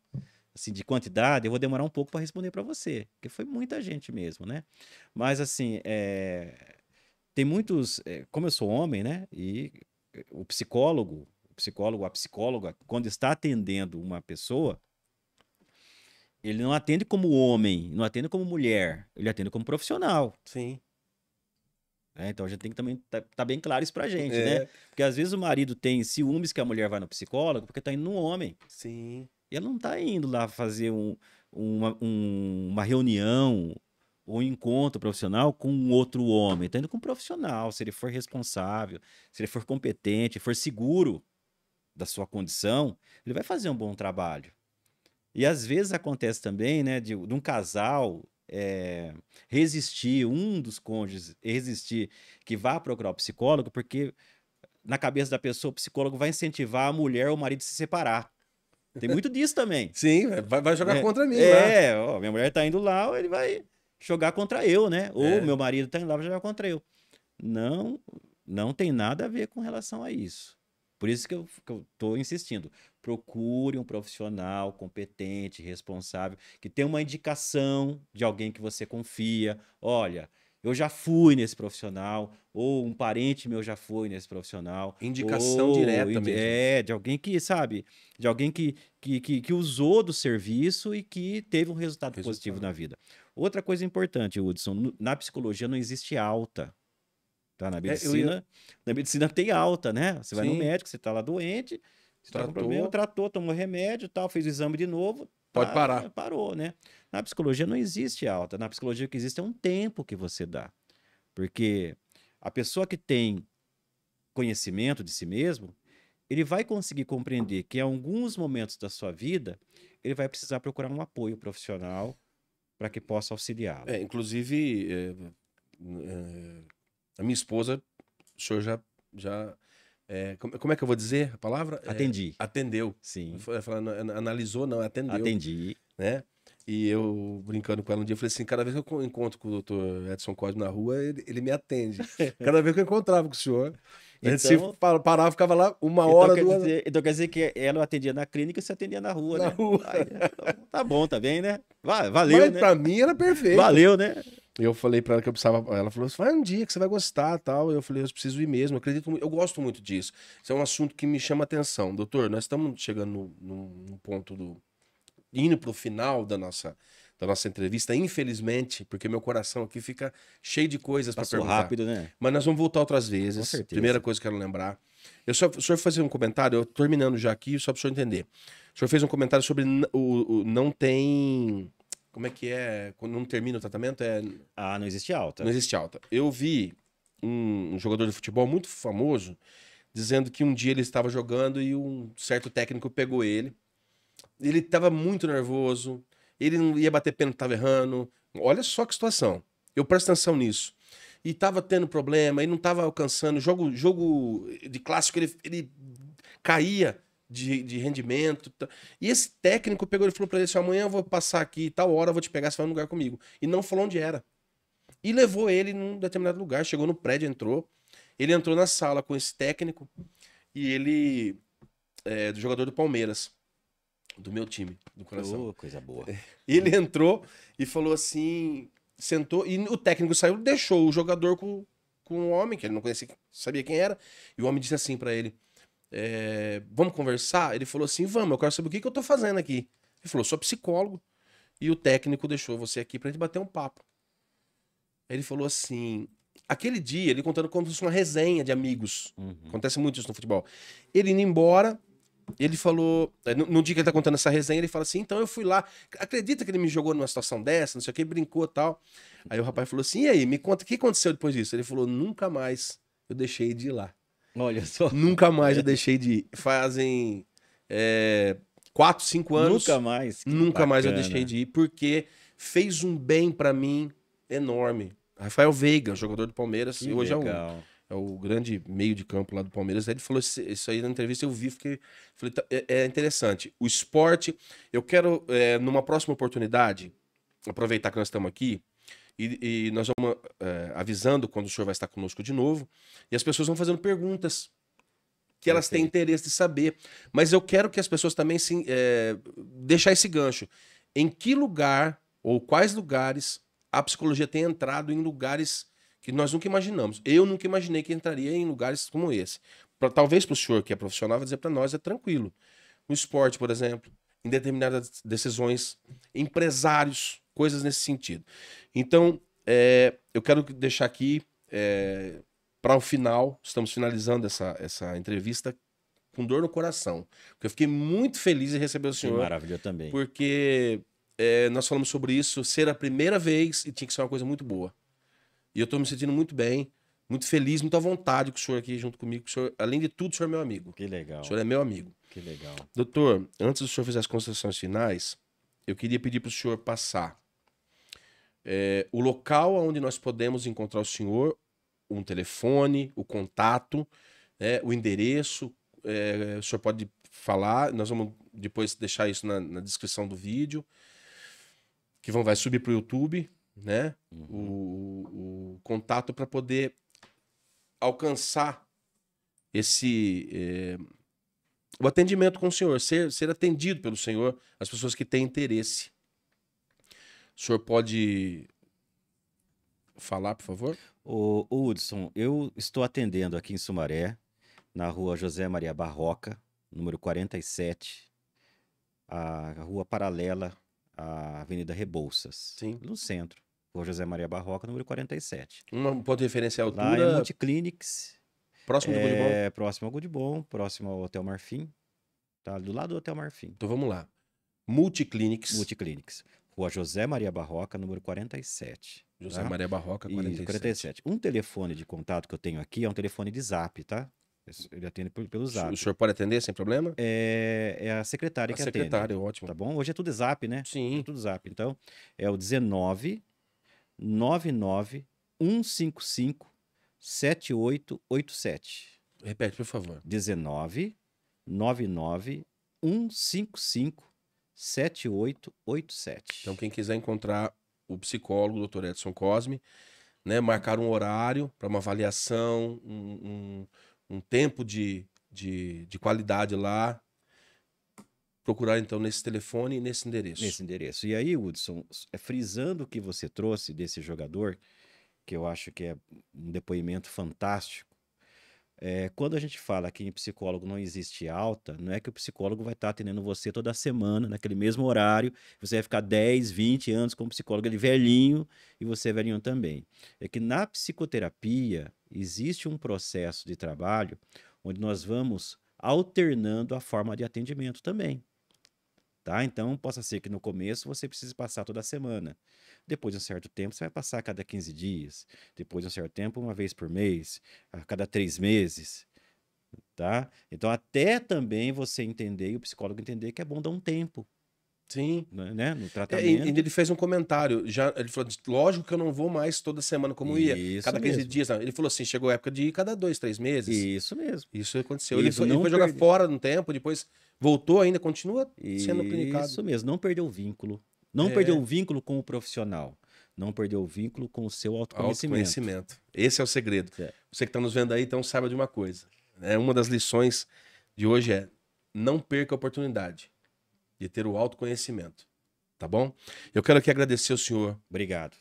assim, de quantidade, eu vou demorar um pouco para responder para você, porque foi muita gente mesmo, né? Mas assim, tem muitos, como eu sou homem, né? E o psicólogo, a psicóloga, quando está atendendo uma pessoa, ele não atende como homem, não atende como mulher, ele atende como profissional. Sim. Então a gente tem que também tá bem claro isso pra gente, né? Porque às vezes o marido tem ciúmes que a mulher vai no psicólogo porque tá indo no homem. Sim. E ela não tá indo lá fazer uma reunião ou um encontro profissional com um outro homem. Tá indo com um profissional. Se ele for responsável, se ele for competente, for seguro da sua condição, ele vai fazer um bom trabalho. E às vezes acontece também, né, de um casal resistir, um dos cônjuges resistir, que vá procurar o psicólogo, porque na cabeça da pessoa o psicólogo vai incentivar a mulher ou o marido a se separar. Tem muito disso também. Sim, vai jogar contra mim lá. Ó, minha mulher tá indo lá, ele vai jogar contra eu, né? Ou meu marido tá indo lá, vai jogar contra eu. Não tem nada a ver com relação a isso. Por isso que eu tô insistindo. Procure um profissional competente, responsável, que tenha uma indicação de alguém que você confia. Olha, eu já fui nesse profissional, ou um parente meu já foi nesse profissional. Indicação ou direta mesmo. de alguém que, sabe, de alguém que usou do serviço e que teve um resultado positivo na vida. Outra coisa importante, Hudson, na psicologia não existe alta. Tá? Na medicina tem alta, né? Você vai no Sim. médico, você tá lá doente, você tá com problema, tratou, tomou remédio, tal, fez o exame de novo, Pode parar. parou, né? Na psicologia não existe alta. Na psicologia o que existe é um tempo que você dá. Porque a pessoa que tem conhecimento de si mesmo, ele vai conseguir compreender que em alguns momentos da sua vida, ele vai precisar procurar um apoio profissional para que possa auxiliá-lo. Inclusive, a minha esposa, o senhor já como é que eu vou dizer a palavra? Atendi. Atendeu. Sim. Analisou, não, atendeu. Atendi. Né? E eu, brincando com ela um dia, eu falei assim, cada vez que eu encontro com o doutor Edson Cosme na rua, ele me atende. Cada vez que eu encontrava com o senhor, a gente se parava, ficava lá uma hora, Então quer dizer que ela atendia na clínica e você atendia na rua, na né? rua. Aí, então, tá bom, tá bem, né? Valeu, Mas né? pra mim era perfeito. Valeu, né? Eu falei pra ela que eu precisava. Ela falou assim: vai um dia que você vai gostar tal. Eu falei: eu preciso ir mesmo. Eu gosto muito disso. Isso é um assunto que me chama atenção. Doutor, nós estamos chegando num ponto indo pro final da nossa entrevista, infelizmente, porque meu coração aqui fica cheio de coisas para perguntar. rápido, né? Mas nós vamos voltar outras vezes. Com certeza. Primeira coisa que eu quero lembrar. O senhor fazer um comentário, eu terminando já aqui, só para o senhor entender. O senhor fez um comentário sobre o não tem. Como é que é? Quando não termina o tratamento? Não existe alta. Não existe alta. Eu vi um jogador de futebol muito famoso dizendo que um dia ele estava jogando e um certo técnico pegou ele. Ele estava muito nervoso. Ele não ia bater pênalti, estava errando. Olha só que situação. Eu presto atenção nisso. E estava tendo problema, e não estava alcançando. Jogo de clássico, ele caía de rendimento. E esse técnico pegou e falou para ele assim: amanhã eu vou passar aqui, tal hora eu vou te pegar, você vai num lugar comigo. E não falou onde era. E levou ele num determinado lugar. Chegou no prédio, entrou. Ele entrou na sala com esse técnico. E ele é do jogador do Palmeiras. Do meu time, do coração. Coisa boa. Ele entrou e falou assim, sentou, e o técnico saiu, deixou o jogador com um homem, que ele não conhecia, sabia quem era, e o homem disse assim pra ele, vamos conversar? Ele falou assim, vamos, eu quero saber o que eu tô fazendo aqui. Ele falou, sou psicólogo, e o técnico deixou você aqui pra gente bater um papo. Ele falou assim, aquele dia, ele contando como se fosse uma resenha de amigos, acontece muito isso no futebol. Ele indo embora, ele falou, no dia que ele tá contando essa resenha, ele fala assim, então eu fui lá, acredita que ele me jogou numa situação dessa, não sei o que, brincou e tal. Aí o rapaz falou assim, e aí, me conta, o que aconteceu depois disso? Ele falou, nunca mais eu deixei de ir lá. Olha só. Nunca mais eu deixei de ir. Fazem 4, 5 anos. Nunca mais. Nunca mais eu deixei de ir, porque fez um bem pra mim enorme. Rafael Veiga, jogador do Palmeiras, Que hoje legal. é o grande meio de campo lá do Palmeiras. Aí ele falou isso aí na entrevista, eu vi, falei, é interessante. O esporte, eu quero, numa próxima oportunidade, aproveitar que nós estamos aqui, e nós vamos avisando quando o senhor vai estar conosco de novo, e as pessoas vão fazendo perguntas que elas têm interesse de saber. Mas eu quero que as pessoas também deixar esse gancho. Em que lugar, ou quais lugares, a psicologia tem entrado em lugares que nós nunca imaginamos. Eu nunca imaginei que entraria em lugares como esse. Talvez para o senhor, que é profissional, vai dizer para nós, é tranquilo. No esporte, por exemplo, em determinadas decisões, empresários, coisas nesse sentido. Então, eu quero deixar aqui, para o final, estamos finalizando essa entrevista com dor no coração. Porque eu fiquei muito feliz em receber o senhor. Maravilha também. Porque nós falamos sobre isso, ser a primeira vez, e tinha que ser uma coisa muito boa. E eu tô me sentindo muito bem, muito feliz, muito à vontade com o senhor aqui junto comigo. O senhor, além de tudo, o senhor é meu amigo. Que legal. O senhor é meu amigo. Que legal. Doutor, antes do senhor fazer as considerações finais, eu queria pedir para o senhor passar o local onde nós podemos encontrar o senhor, um telefone, o contato, o endereço. O senhor pode falar, nós vamos depois deixar isso na descrição do vídeo, que vai subir para o YouTube, né? O contato para poder alcançar o atendimento com o senhor, ser atendido pelo senhor, as pessoas que têm interesse. O senhor pode falar, por favor? O Hudson, eu estou atendendo aqui em Sumaré, na rua José Maria Barroca, número 47, a rua paralela à Avenida Rebouças, Sim. no centro. Rua José Maria Barroca, número 47. Um ponto de referência à Lá é altura, Multiclinics, próximo do Gudibom. próximo ao Gudibom, próximo ao Hotel Marfim, tá? Do lado do Hotel Marfim. Então vamos lá. Multiclinics. Multiclinics. Rua José Maria Barroca, número 47. José tá? Maria Barroca, Isso, 47. 47. Um telefone de contato que eu tenho aqui é um telefone de zap, tá? Ele atende pelo zap. O senhor pode atender sem problema? É a secretária que atende. Secretária, ótimo. Tá bom? Hoje é tudo zap, né? Sim. É tudo zap. Então, é o 19 99 155 7887. Repete, por favor. 19 99 155 7887. Então, quem quiser encontrar o psicólogo, o Dr. Edson Cosme, né, marcar um horário para uma avaliação, um tempo de qualidade lá, procurar então nesse telefone e nesse endereço. Nesse endereço. E aí, Hudson, frisando o que você trouxe desse jogador, que eu acho que é um depoimento fantástico, quando a gente fala que em psicólogo não existe alta, não é que o psicólogo vai estar atendendo você toda semana, naquele mesmo horário, você vai ficar 10, 20 anos como psicólogo, ele velhinho, e você é velhinho também. É que na psicoterapia existe um processo de trabalho onde nós vamos alternando a forma de atendimento também. Tá? Então, possa ser que no começo você precise passar toda semana. Depois de um certo tempo, você vai passar a cada 15 dias. Depois de um certo tempo, uma vez por mês, a cada 3 meses. Tá? Então, até também você entender, e o psicólogo entender que é bom dar um tempo. Sim. Né? No E tratamento. ele fez um comentário. Ele falou: lógico que eu não vou mais toda semana como ia. Isso Cada 15 mesmo. dias. Não. Ele falou assim: chegou a época de ir cada 2, 3 meses. Isso mesmo. Isso aconteceu. Isso, ele foi jogar fora no tempo, depois voltou ainda, continua sendo clinicado. Isso mesmo, não perdeu o vínculo. Não perdeu o vínculo com o profissional. Não perdeu o vínculo com o seu autoconhecimento. Esse é o segredo. Você que está nos vendo aí, então saiba de uma coisa. Uma das lições de hoje é: não perca a oportunidade de ter o autoconhecimento. Tá bom? Eu quero aqui agradecer ao senhor. Obrigado.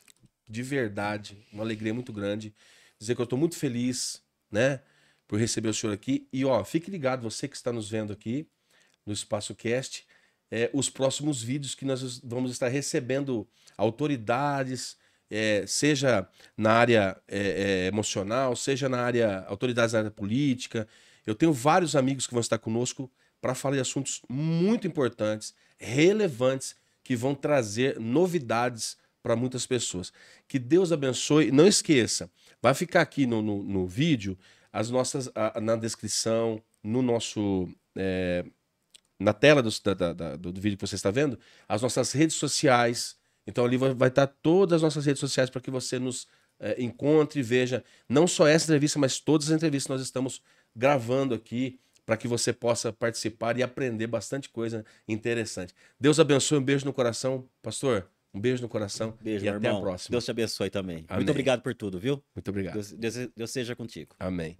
De verdade, uma alegria muito grande. Dizer que eu estou muito feliz, né, por receber o senhor aqui. E, ó, fique ligado, você que está nos vendo aqui no Espaço Cast, os próximos vídeos que nós vamos estar recebendo autoridades, seja na área emocional, seja na área, autoridades na área política. Eu tenho vários amigos que vão estar conosco para falar de assuntos muito importantes, relevantes, que vão trazer novidades para muitas pessoas. Que Deus abençoe. Não esqueça, vai ficar aqui no vídeo as nossas, na descrição, no nosso, na tela do vídeo que você está vendo, as nossas redes sociais. Então ali vai estar todas as nossas redes sociais para que você nos encontre e veja não só essa entrevista, mas todas as entrevistas que nós estamos gravando aqui, para que você possa participar e aprender bastante coisa interessante. Deus abençoe, um beijo no coração. Pastor, um beijo no coração. Beijo, e meu até irmão. a próxima. Deus te abençoe também. Amém. Muito obrigado por tudo, viu? Muito obrigado. Deus seja contigo. Amém.